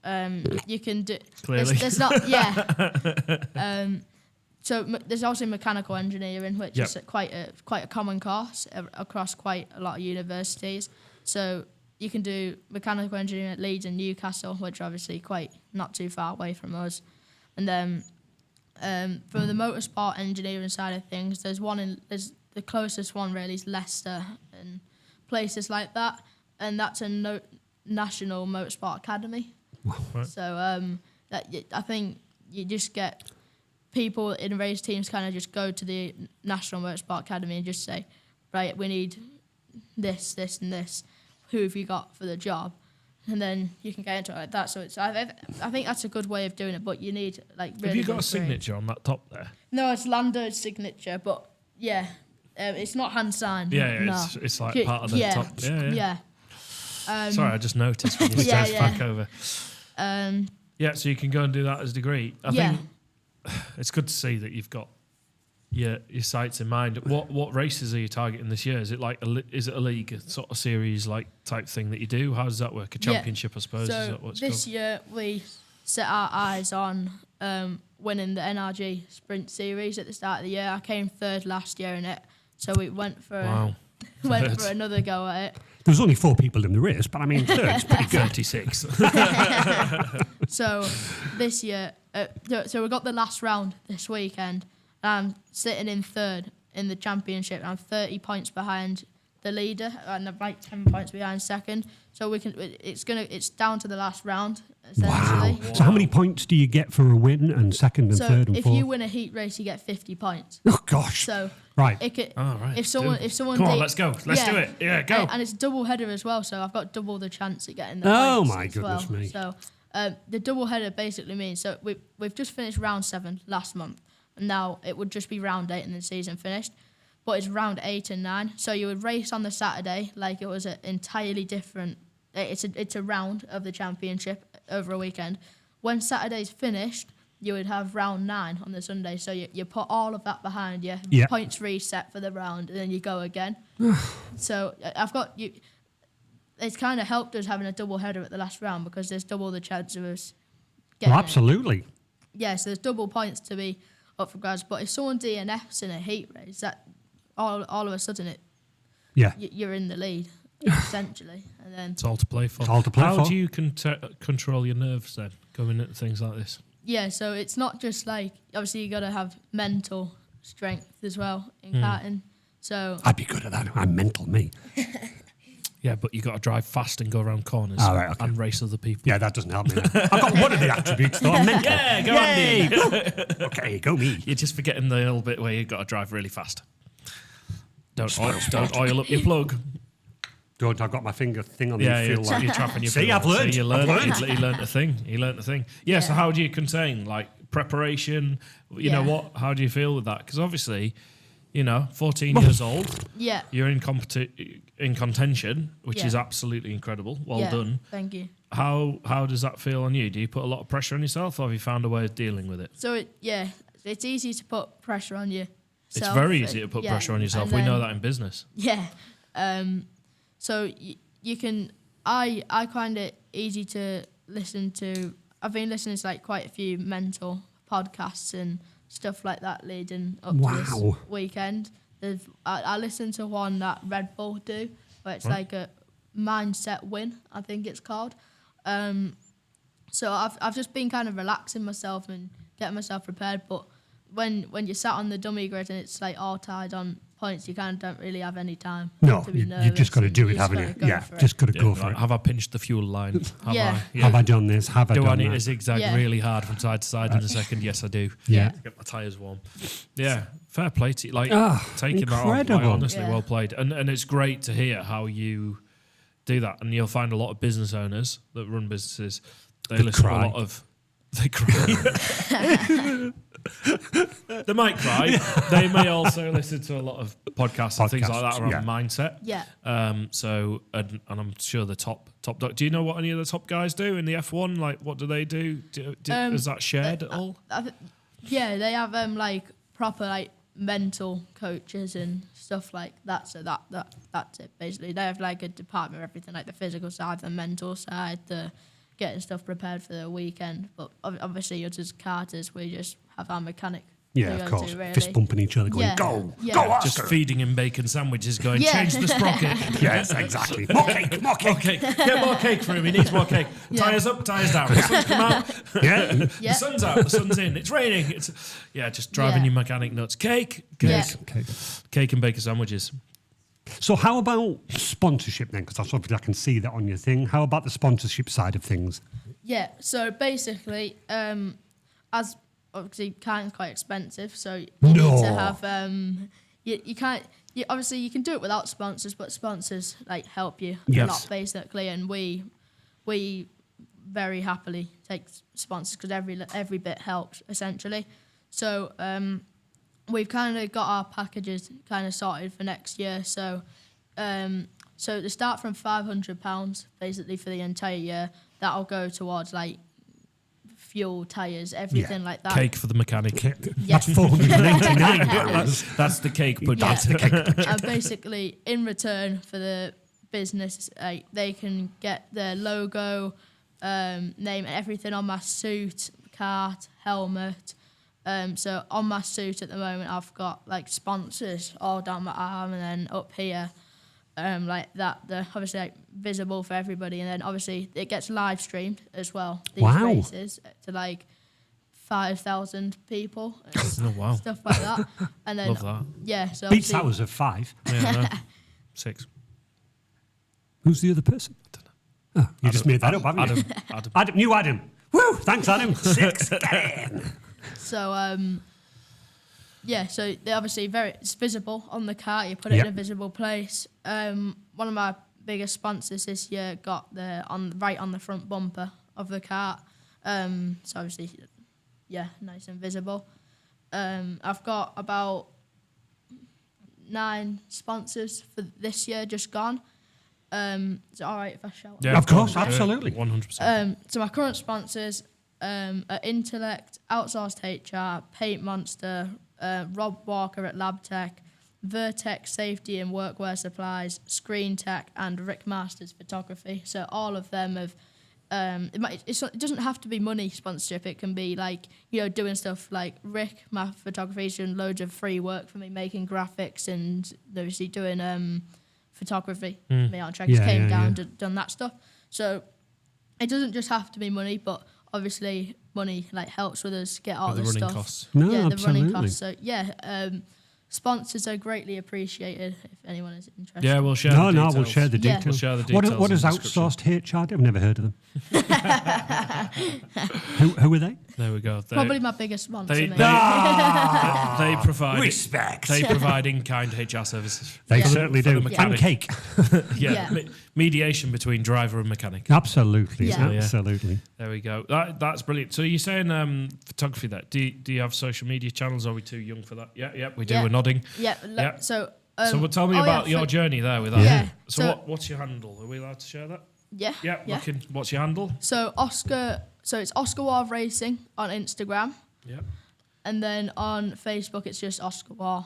You can do. Clearly. There's not. Yeah. So there's also mechanical engineering, which is quite a common course across quite a lot of universities. So you can do mechanical engineering at Leeds and Newcastle, which are obviously quite not too far away from us. And then from the motorsport engineering side of things, there's the closest one really is Leicester and places like that, and that's a national motorsport academy. Right. So I think you just get people in race teams kind of just go to the National Motorsport Academy and just say, right, we need this, this, and this. Who have you got for the job? And then you can get into it like that. So I think that's a good way of doing it, but you need like really. Have you got a good signature on that top there? No, it's Lando's signature, but yeah, it's not hand signed. Yeah, no. it's like part of the top. Yeah. Sorry, I just noticed when you stressed back over. Yeah, so you can go and do that as a degree. I think it's good to see that you've got your sights in mind. What races are you targeting this year? Is it like is it a league sort of series like type thing that you do? How does that work? A championship, I suppose. So is that what's this called? year we set our eyes on winning the NRG Sprint Series at the start of the year. I came third last year in it, so we went for for another go at it. There was only 4 people in the race, but I mean, third's pretty good. 36. So this year, so we got the last round this weekend. I'm sitting in third in the championship. I'm 30 points behind the leader, and I'm like 10 points behind second. So it's down to the last round essentially. Wow. So how many points do you get for a win and second and third and if fourth? you win a heat race, you get 50 points. Oh gosh. So right. it could, right. if someone Come on, let's go. Let's do it. Yeah, go. And it's double header as well, so I've got double the chance of getting the Oh points my as goodness well. me. So the double header basically means we've just finished round 7 last month, and now it would just be round 8 and the season finished. But it's round 8 and 9, so you would race on the Saturday like it was an entirely different. It's a round of the championship over a weekend. When Saturday's finished, you would have round 9 on the Sunday. So you put all of that behind you. Yeah. Points reset for the round, and then you go again. So I've got you. it's kind of helped us having a double header at the last round because there's double the chance of us Oh, getting absolutely. Yeah, so there's double points to be up for grabs. But if someone DNFs in a heat race, that all of a sudden Yeah. you're in the lead essentially, and then It's all to play for. It's all to play How for. do you control your nerves then, going into things like this? yeah, so it's not just like obviously you got to have mental strength as well in karting. So I'd be good at that. I'm mental, me. Yeah, but you got to drive fast and go around corners right, okay. and race other people. Yeah, that doesn't help me. I've got one of the attributes, though. I'm mental. Yeah, go Yay, Andy. go. Okay, go me. You're just forgetting the little bit where you got to drive really fast. Don't oil up your plug. Don't, I've got my finger thing on the Yeah, feel like. you're trapping your See, plug. I've learned. So you I've learned. learned. He learned a thing. He learned a thing. Yeah. So Yeah. how do you contain preparation? You know Yeah. what? How do you feel with that? Because obviously, 14 years old. yeah, You're in contention, which Yeah. is absolutely incredible. Well yeah, done. Thank you. How does that feel on you? Do you put a lot of pressure on yourself, or have you found a way of dealing with it? So it's easy to put pressure on you. It's very easy to put pressure on yourself. We know that in business. Yeah. So you can. I find it easy to listen to. I've been listening to like quite a few mental podcasts and stuff like that leading up to this Wow. weekend. I listened to one that Red Bull do, where it's like a mindset win, I think it's called. So I've just been kind of relaxing myself and getting myself prepared. But when you're sat on the dummy grid and it's like all tied on points, you kind of don't really have any time No, to be nervous. you've just got to and do it, you just haven't you? gotta go Yeah, for it. just got to go Yeah, for like, it. have I pinched the fuel line? Have Yeah. I? Have I done this? Have I Do I done need that? to zigzag Yeah. really hard from side to side in a second? Yes, I do. Yeah. To get my tyres warm. Yeah, fair play to you. Like, Ah, taking that on, incredible. like, honestly, Yeah. well played. And it's great to hear how you do that. And you'll find a lot of business owners that run businesses, they listen cry. to a lot of... They cry. They might cry. They may also listen to a lot of podcasts and things like that around yeah. mindset. Yeah. So, and I'm sure the top dog. Do you know what any of the top guys do in the F1? Like, what do they do? Is that shared at all? Yeah, they have like proper like mental coaches and stuff like that. So that's it basically. They have like a department of everything, like the physical side, the mental side, the getting stuff prepared for the weekend. But obviously, us as karters, we just have our mechanic. Yeah, to of go course. to, really. Fist bumping each other, going, Yeah. go, Yeah. go, Oscar. Just feeding him bacon sandwiches, going, Yeah. change the sprocket. Yes, exactly. More cake, more cake. Okay, get more cake for him. He needs more cake. Yeah. Tires up, tires down. The sun's come out. Yeah. Yeah. The sun's out. The sun's in. It's raining. Just driving Yeah. your mechanic nuts. Cake, Yeah. cake and bacon sandwiches. So how about sponsorship then? Because that's obviously I can see that on your thing. How about the sponsorship side of things? Yeah, so basically, as obviously karting's quite expensive, so you need to have you can't. Obviously, you can do it without sponsors, but sponsors like help you a Yes. lot basically, and we very happily take sponsors because every bit helps essentially. So we've kind of got our packages kind of sorted for next year. So so to start from £500 basically for the entire year, that'll go towards like fuel, tyres, everything like that. Cake for the mechanic. Yeah. That's £499. That's the cake, but Yeah. that's the cake. And basically, in return for the business, they can get their logo, name, and everything on my suit, kart, helmet. So on my suit at the moment, I've got like sponsors all down my arm and then up here, like that. They're obviously like visible for everybody, and then obviously it gets live streamed as well. These Wow. races to like 5,000 people. And Oh, wow. stuff like that. And then Love that. yeah, so Beats obviously- ours of 5. Yeah, no. 6. Who's the other person? Oh, you just made that up, haven't you? Adam. Adam, new Adam. Woo! Thanks, Adam. 6. Damn. So yeah, so they're obviously it's visible on the car. You put it in a Yep. visible place. One of my biggest sponsors this year got right on the front bumper of the car. So obviously, yeah, nice and visible. I've got about 9 sponsors for this year just gone. Is it all right if I shout? Yeah, Of course, yeah, absolutely. 100%. So my current sponsors are Intellect, Outsourced HR, Paint Monster, Rob Walker at LabTech, Vertex Safety and Workwear Supplies, Screen Tech, and Rick Masters Photography. So all of them have. It doesn't have to be money sponsorship. It can be like, doing stuff like Rick, my photography, doing loads of free work for me, making graphics and obviously doing photography. Me on track came down to done that stuff. So it doesn't just have to be money, but obviously money helps with us get all this stuff. Costs. No, yeah, absolutely. the running costs. So sponsors are greatly appreciated if anyone is interested. Yeah, we'll share the details. We'll share the Yeah. details. We'll share the details What is in the description. outsourced HR? I've never heard of them. Who are they? There we go. Probably my biggest sponsor. They mate. provide Respect. They provide in-kind HR services. They Yeah. certainly For the do. mechanic. And cake. Yeah, Yeah. Mediation between driver and mechanic. Absolutely. Yeah. Absolutely. There we go. That's brilliant. So you're saying photography there. Do you have social media channels? Are we too young for that? Yeah, we do. Yeah. We're nodding. Yeah. Yeah. So. So tell me about your journey there with that. Yeah. So what's your handle? Are we allowed to share that? Yeah. Yeah. What's your handle? So it's Oscar Warr Racing on Instagram, Yeah. and then on Facebook it's just Oscar Warr.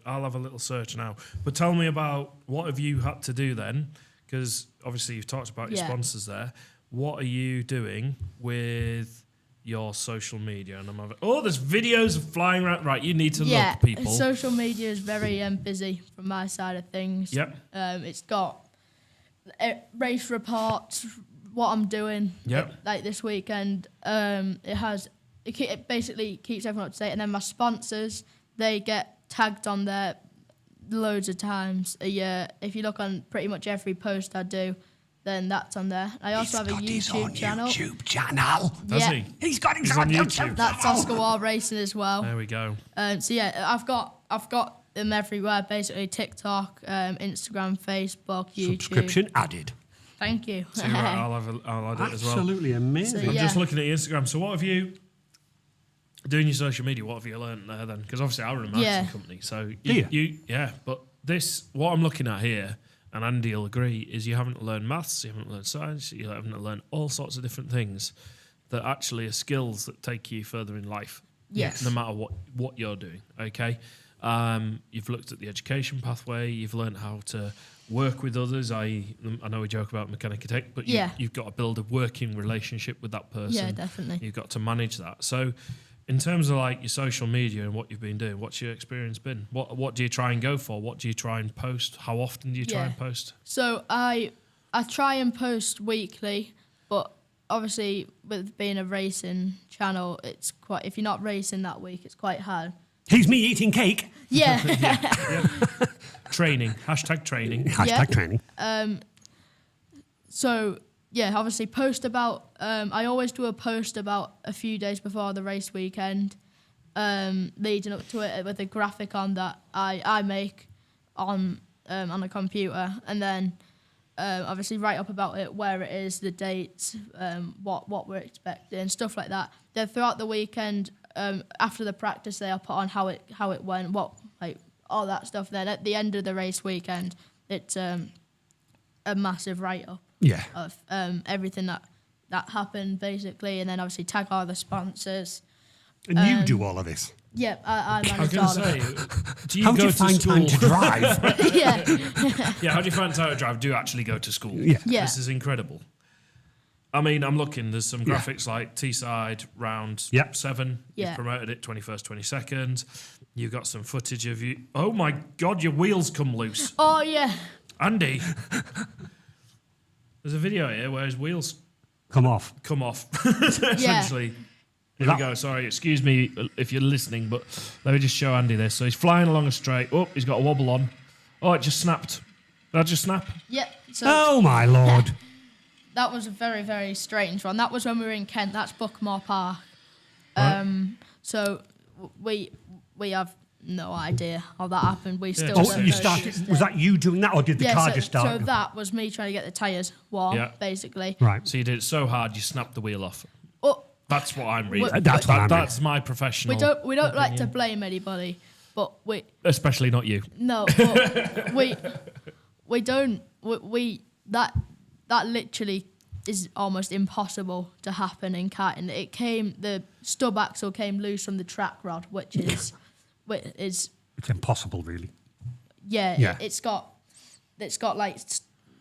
I'll have a little search now. But tell me about what have you had to do then? Because obviously you've talked about your Yeah. sponsors there. What are you doing with your social media? And there's videos flying around. Right, you need to look, people. Social media is very busy from my side of things. Yep. It's got race reports, what I'm doing. Yep. Like this weekend. It basically keeps everyone up to date, and then my sponsors, they get tagged on there loads of times a year. If you look on pretty much every post I do, then that's on there. I also have a YouTube channel. Does Yeah. he? He's got his He's on YouTube. That's Oscar Warr Racing as well. There we go. So yeah, I've got them everywhere, basically TikTok, Instagram, Facebook, YouTube. Subscription added. Thand you. So I'll add it as well. Absolutely amazing. So, I'm yeah. just looking at your Instagram. So what have you doing your social media? What have you learned there then? Because obviously I run a marketing company, so But what I'm looking at here, and Andy will agree, is you haven't learned maths, you haven't learned science, you haven't learned all sorts of different things that actually are skills that take you further in life. Yes. No matter what you're doing. Okay. You've looked at the education pathway. You've learned how to work with others. I know we joke about mechanic tech, but you've got to build a working relationship with that person. Yeah, definitely. You've got to manage that. So, in terms of like your social media and what you've been doing, what's your experience been? What do you try and go for? What do you try and post? How often do you try and post? So I try and post weekly, but obviously with being a racing channel, it's quite, if you're not racing that week, it's quite hard. He's me eating cake. Yeah. Training. Hashtag training. Hashtag training. So yeah, obviously post about. I always do a post about a few days before the race weekend, leading up to it with a graphic on that I make on a computer, and then obviously write up about it, where it is, the dates, what we're expecting, stuff like that. Then throughout the weekend, after the practice day, I'll put on how it went, all that stuff. Then at the end of the race weekend, it's a massive write up. Yeah. Of everything that happened, basically, and then obviously tag all the sponsors. And you do all of this. Yeah, I I was manage going all to of it. say, do you How go do you to find school? time to drive? Yeah, Yeah, how do you find time to drive? Do you actually go to school? Yeah. Yeah. This is incredible. I mean, I'm looking, there's some graphics like Teeside round 7. Yeah. You've promoted it 21st, 22nd. You've got some footage of you. Oh my God, your wheels come loose. Oh yeah. Andy, there's a video here where his wheels Come off. come off, essentially. Here we go. Sorry, excuse me if you're listening, but let me just show Andy this. So he's flying along a straight. Oh, he's got a wobble on. Oh, it just snapped. Did that just snap? Yeah. So Oh my lord. that was a very, very strange one. That was when we were in Kent. That's Buckmore Park. Right. So we have no idea how that happened. We still just don't Oh, say you know. started. Was that you doing that, or did the car just start? So that was me trying to get the tyres warm, Yeah. basically. Right. So you did it so hard you snapped the wheel off. Oh, That's what I'm reading. That's what I'm That's my professional. we don't like to blame anybody, but Especially not you. no, but we don't that literally is almost impossible to happen in karting. The stub axle came loose from the track rod, which is It's impossible, really. Yeah. It's got like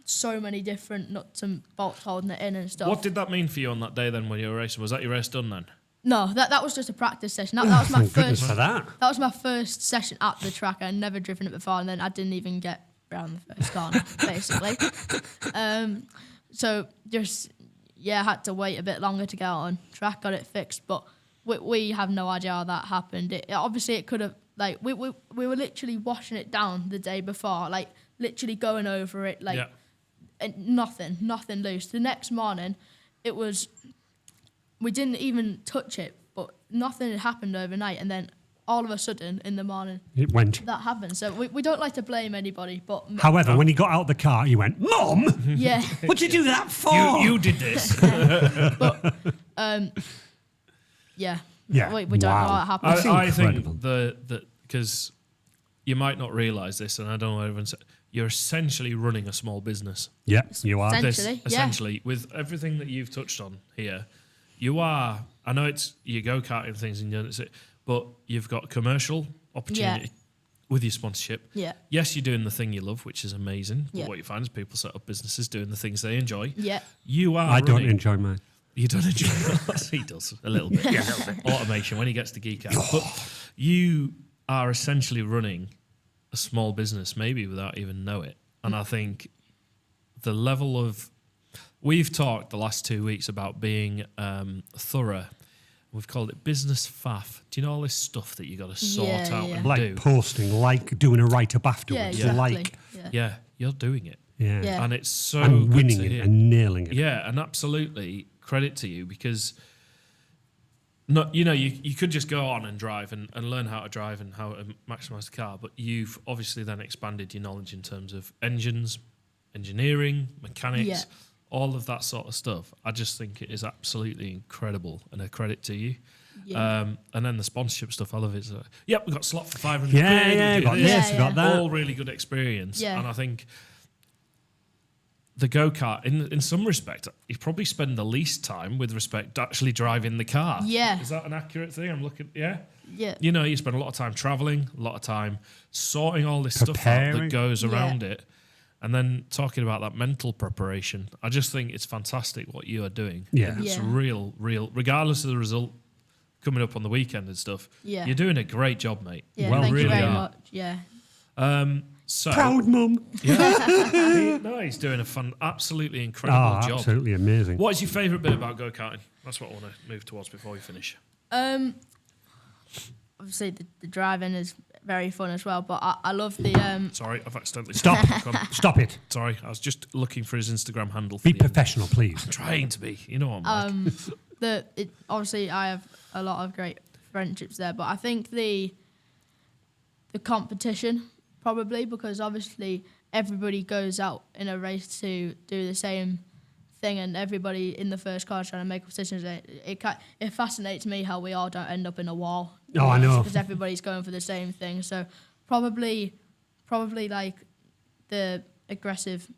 so many different nuts and bolts holding it in and stuff. What did that mean for you on that day then when you were racing? Was that your race done then? No, that was just a practice session. That was my Thank goodness first. for that. That was my first session at the track. I'd never driven it before, and then I didn't even get around the first corner, basically. So just I had to wait a bit longer to get out on track. Got it fixed, but we have no idea how that happened. Obviously it could have we were literally washing it down the day before, like literally going over it, like and nothing loose. The next morning, it was. We didn't even touch it, but nothing had happened overnight, and then all of a sudden in the morning It went. that happened. So we don't like to blame anybody, but However, when he got out of the car, he went, "Mum, yeah, what'd you do that for?" You did this. but Yeah. we don't know how it happened. That's I incredible. think that because you might not realise this, and I don't know what everyone said, you're essentially running a small business. Yeah, you are. Essentially. With everything that you've touched on here, you are. I know it's you go karting things and but you've got commercial opportunity with your sponsorship. Yeah. Yes, you're doing the thing you love, which is amazing. Yeah. But what you find is people set up businesses doing the things they enjoy. Yeah. You are. I don't running- enjoy mine. You don't enjoy it. He does a little bit. Yeah, a little bit. Automation when he gets the geek out. But you are essentially running a small business, maybe without even know it. And I think the level of we've talked the last 2 weeks about being thorough. We've called it business faff. Do you know all this stuff that you got to sort out and Like do? posting, like doing a write-up afterwards, Yeah, exactly. like Yeah, you're doing it. Yeah. And it's so and good winning to it hear. and nailing it. Yeah, and absolutely credit to you because you could just go on and drive and learn how to drive and how to maximise the car, but you've obviously then expanded your knowledge in terms of engines, engineering, mechanics, all of that sort of stuff. I just think it is absolutely incredible and a credit to you. Yeah. And then the sponsorship stuff, I love it. We've got slot for 500 Yeah, quid. yeah, we do got this. this, got that. All really good experience. Yeah. And I think the go-kart, in some respect, you probably spend the least time with respect to actually driving the car. Yeah. Is that an accurate thing? I'm looking, yeah? Yeah. You spend a lot of time travelling, a lot of time sorting all this stuff out Preparing. that goes around it. And then talking about that mental preparation, I just think it's fantastic what you are doing. Yeah. It's Yeah. real, regardless of the result coming up on the weekend and stuff. Yeah. You're doing a great job, mate. Yeah, Well, thank really you very are. much. Yeah. So Proud mum. he's doing a absolutely incredible job. Absolutely amazing. What is your favourite bit about go-karting? That's what I want to move towards before we finish. Obviously the driving is very fun as well, but I love the Sorry, I've accidentally Stop. Gone. Stop it. Sorry, I was just looking for his Instagram handle. For Be the end. professional, please. Trying to be. You know what I'm like. obviously I have a lot of great friendships there, but I think the competition probably, because obviously everybody goes out in a race to do the same thing, and everybody in the first car is trying to make positions. It fascinates me how we all don't end up in a wall. Oh, I know. Because everybody's going for the same thing. So probably like the aggressive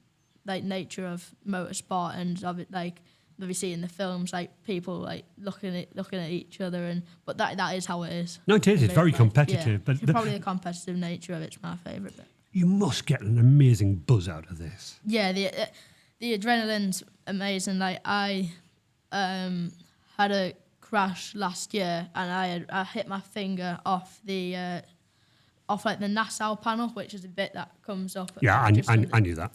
like nature of motorsport and of it, like that we see in the films, like people like looking at each other, but that is how it is. No, it is. It's very competitive. Yeah. But Probably the competitive nature of it's my favourite bit. you must get an amazing buzz out of this. Yeah, the adrenaline's amazing. Like I had a crash last year, and I hit my finger off the off like the Nassau panel, which is a bit that comes up. Yeah, I knew that.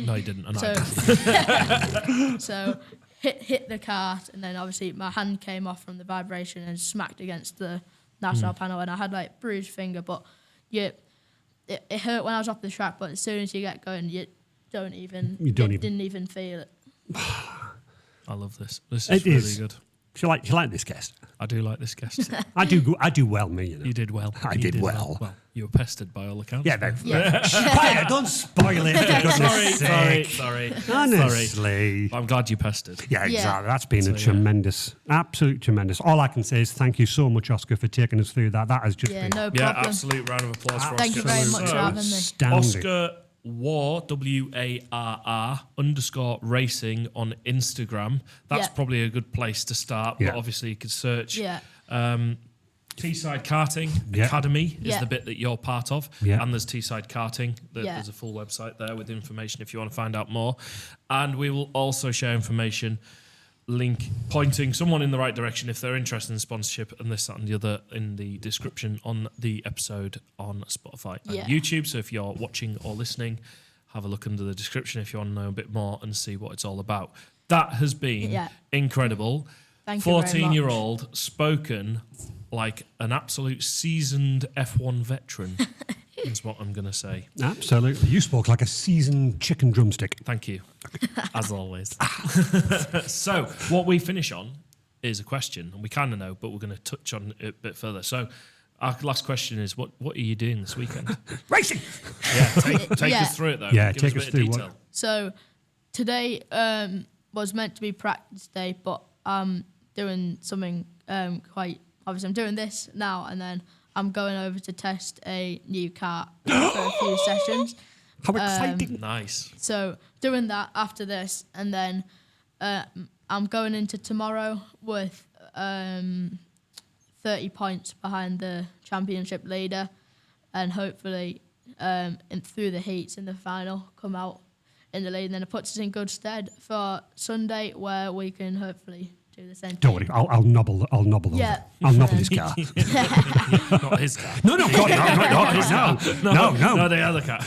No, he didn't. And So, I so hit the cart, and then obviously my hand came off from the vibration and smacked against the Nassau panel, and I had like bruised finger. But it hurt when I was off the track, but as soon as you get going, you didn't even feel it. I love this. This is really good. Do you like this guest? I do like this guest. I do well, me, you know. You did well. I did well. Well, you were pestered by all accounts. Yeah, Quiet, don't spoil it. For goodness sake. Sorry. Honestly. I'm glad you pestered. Yeah, exactly. Yeah. That's been absolute tremendous. All I can say is thank you so much, Oscar, for taking us through that. That has just been No Yeah, problem. absolute round of applause for Oscar. Thank you very much for having me. outstanding. Oscar Warr, WARR _racing on Instagram. That's Yeah. probably a good place to start. But Yeah. obviously you could search. Yeah. Teeside Karting Academy is Yeah. the bit that you're part of. Yeah. And there's Teeside Karting. There's a full website there with information if you want to find out more. And we will also share information, link pointing someone in the right direction if they're interested in sponsorship and this, that and the other in the description on the episode on Spotify and YouTube. So if you're watching or listening, have a look under the description if you want to know a bit more and see what it's all about. That has been incredible. Thank you very much. 14-year-old spoken like an absolute seasoned F1 veteran is what I'm going to say. Absolutely. You spoke like a seasoned chicken drumstick. Thank you, as always. So what we finish on is a question, and we kind of know, but we're going to touch on it a bit further. So our last question is, what are you doing this weekend? Racing! Yeah, take us through it, though. Yeah, Give take us us a bit through of detail. So today was meant to be practice day, but I'm doing something quite... Obviously, I'm doing this now, and then I'm going over to test a new car for a few sessions. How exciting. Nice. So doing that after this, and then I'm going into tomorrow with 30 points behind the championship leader, and hopefully through the heats in the final come out in the lead, and then it puts us in good stead for Sunday, where we can hopefully do the same. Don't worry, I'll nobble over. Yeah. I'll nobble his car. Not his car. No, God, no, the other car.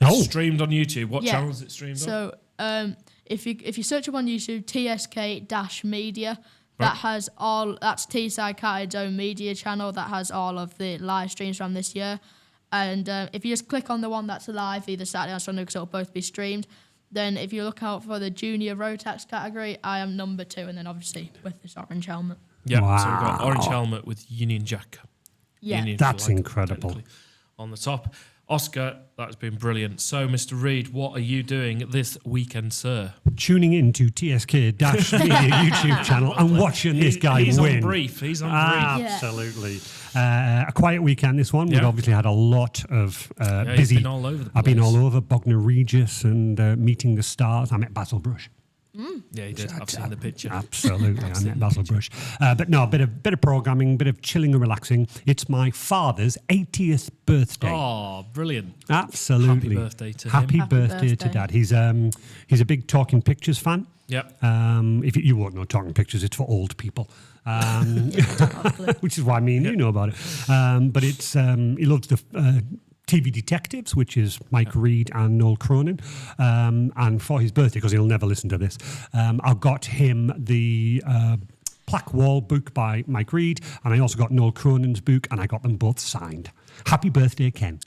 No. Streamed on YouTube. What channel is it streamed on? So if you search up on YouTube, TSK-media, that has that's Teeside Karting's own media channel that has all of the live streams from this year. And if you just click on the one that's live, either Saturday or Sunday, because it'll both be streamed, then if you look out for the junior road tax category, I am number 2, and then obviously with this orange helmet. Yeah, so we've got orange helmet with Union Jack. Yeah. Union That's flag, incredible. technically, on the top. Oscar, that has been brilliant. So, Mr. Reed, what are you doing this weekend, sir? Tuning in to TSK-Media YouTube channel and watching this guy he's win. On brief. He's on brief. Absolutely. A quiet weekend, this one. Yeah. We've obviously had a lot of busy... You've been all over the place. I've been all over, Bognor Regis and meeting the stars. I met Basil Brush. Yeah, he did. I've seen the picture. Absolutely, I met Basil Brush. But no, a bit of programming, bit of chilling and relaxing. It's my father's 80th birthday. Oh, brilliant. Absolutely. Happy birthday to him. Happy birthday to Dad. He's a big Talking Pictures fan. Yep. If you won't know Talking Pictures, it's for old people. Which is why me and you know about it. But it's he loves the TV Detectives, which is Mike Reed and Noel Cronin. And for his birthday, because he'll never listen to this, I got him the Plaque Wall book by Mike Reed, and I also got Noel Cronin's book, and I got them both signed. Happy birthday, Ken.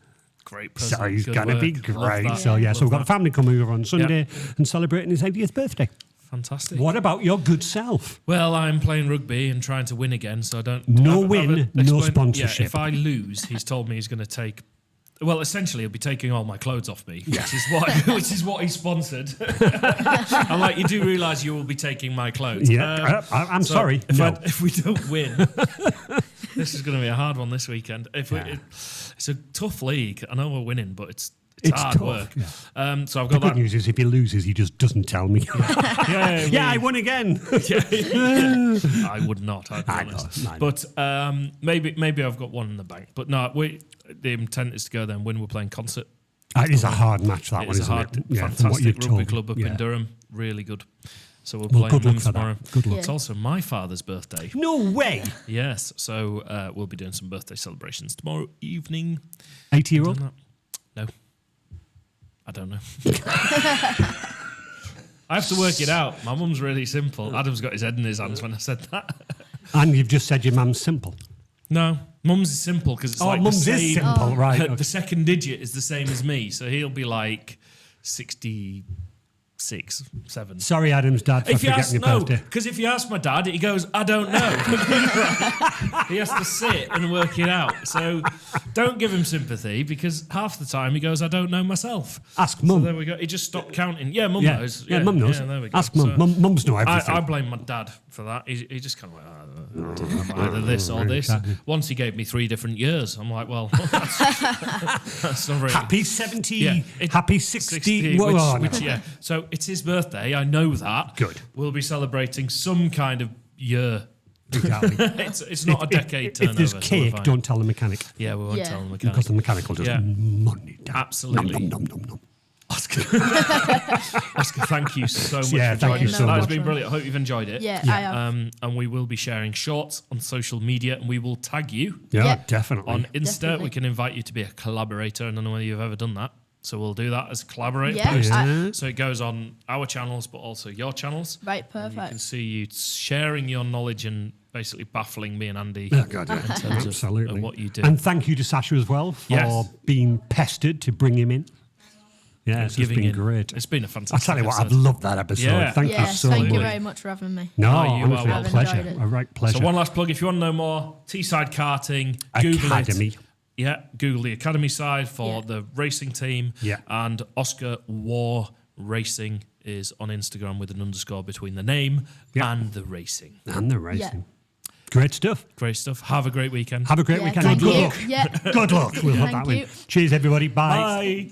Great present. So he's going to be great. Love So, that. so we've got the family coming over on Sunday and celebrating his 80th birthday. Fantastic. What about your good self? Well, I'm playing rugby and trying to win again, so I don't... No win, no sponsorship. Yeah, if I lose, he's told me he's going to take... Well, essentially, he'll be taking all my clothes off me, which is what he sponsored. I'm like, you do realise you will be taking my clothes. Yeah, I'm sorry. If we don't win, this is going to be a hard one this weekend. It's a tough league. I know we're winning, but it's hard tough, work. Yeah. So I've The got that. good news is if he loses, he just doesn't tell me. Yeah, I won again. I would not. I'd be honest. I know. But maybe I've got one in the bank. But no, the intent is to go there and win. We're playing Concert. It is a hard match, that It one, is a isn't hard, it? Yeah, from what fantastic you've rugby told. club up Yeah. in Durham. Really good. So we're Well, playing good them luck for tomorrow. that. Good luck. It's also my father's birthday. No way. Yes. So we'll be doing some birthday celebrations tomorrow evening. 80-year-old? No. I don't know. I have to work it out. My mum's really simple. Adam's got his head in his hands when I said that. And you've just said your mum's simple. No, mum's is simple because it's like mum's the is same. simple, right. The second digit is the same as me, so he'll be like 66, 7. Sorry, Adam's dad, for If you forgetting ask, your no, birthday. because if you ask my dad, he goes, I don't know. He has to sit and work it out. So don't give him sympathy because half the time he goes, I don't know myself. Ask So mum. there we go. He just stopped counting. Yeah, mum Yeah. knows. Yeah, mum knows. Yeah, there we go. Ask mum. So Mums know everything. I blame my dad for that. He just kind of went, I'm either this or this. Once he gave me 3 different years. I'm like, well, that's not very... Happy 70, Yeah, happy 60. Yeah. So it's his birthday. I know that. Good. We'll be celebrating some kind of year Exactly. It's not a decade turnover. If there's so we're cake, fine. don't tell the mechanic. Yeah, we won't tell the mechanic. Because the mechanic will just money down. Absolutely. Nom, nom, nom, nom, nom. Oscar, thank you so much Yeah, for thank joining you us. so That has much. been brilliant. I hope you've enjoyed it. Yeah, I have. And we will be sharing shorts on social media, and we will tag you Yeah, Yep. definitely. on Insta. Definitely. We can invite you to be a collaborator. I don't know whether you've ever done that. So we'll do that as a collaborator Yeah. post. Yeah. So it goes on our channels, but also your channels. Right, And you can perfect. see you sharing your knowledge and basically baffling me and Andy. Oh, God, yeah. in terms Absolutely. of what you do. And thank you to Sasha as well for Yes. being pestered to bring him in. Yeah, it's Giving been in. great. It's been a I fantastic tell you what, I've episode. loved that episode. Yeah. Thank you Yes, so thank you much. very much for having me. No, Oh, you are honestly, a welcome. pleasure. I've enjoyed it. A right pleasure. So one last plug, if you want to know more, Teeside Karting, Google Academy. it. Yeah, Google the Academy side for the racing team. Yeah. And Oscar Warr Racing is on Instagram with an underscore between the name Yeah. and the racing. And the racing. Great stuff. Great stuff. Have a great weekend. Have a great Yeah, weekend. thank Good you. luck. Yeah. Good luck. We'll have Thank that you. one. Cheers, everybody. Bye. Bye.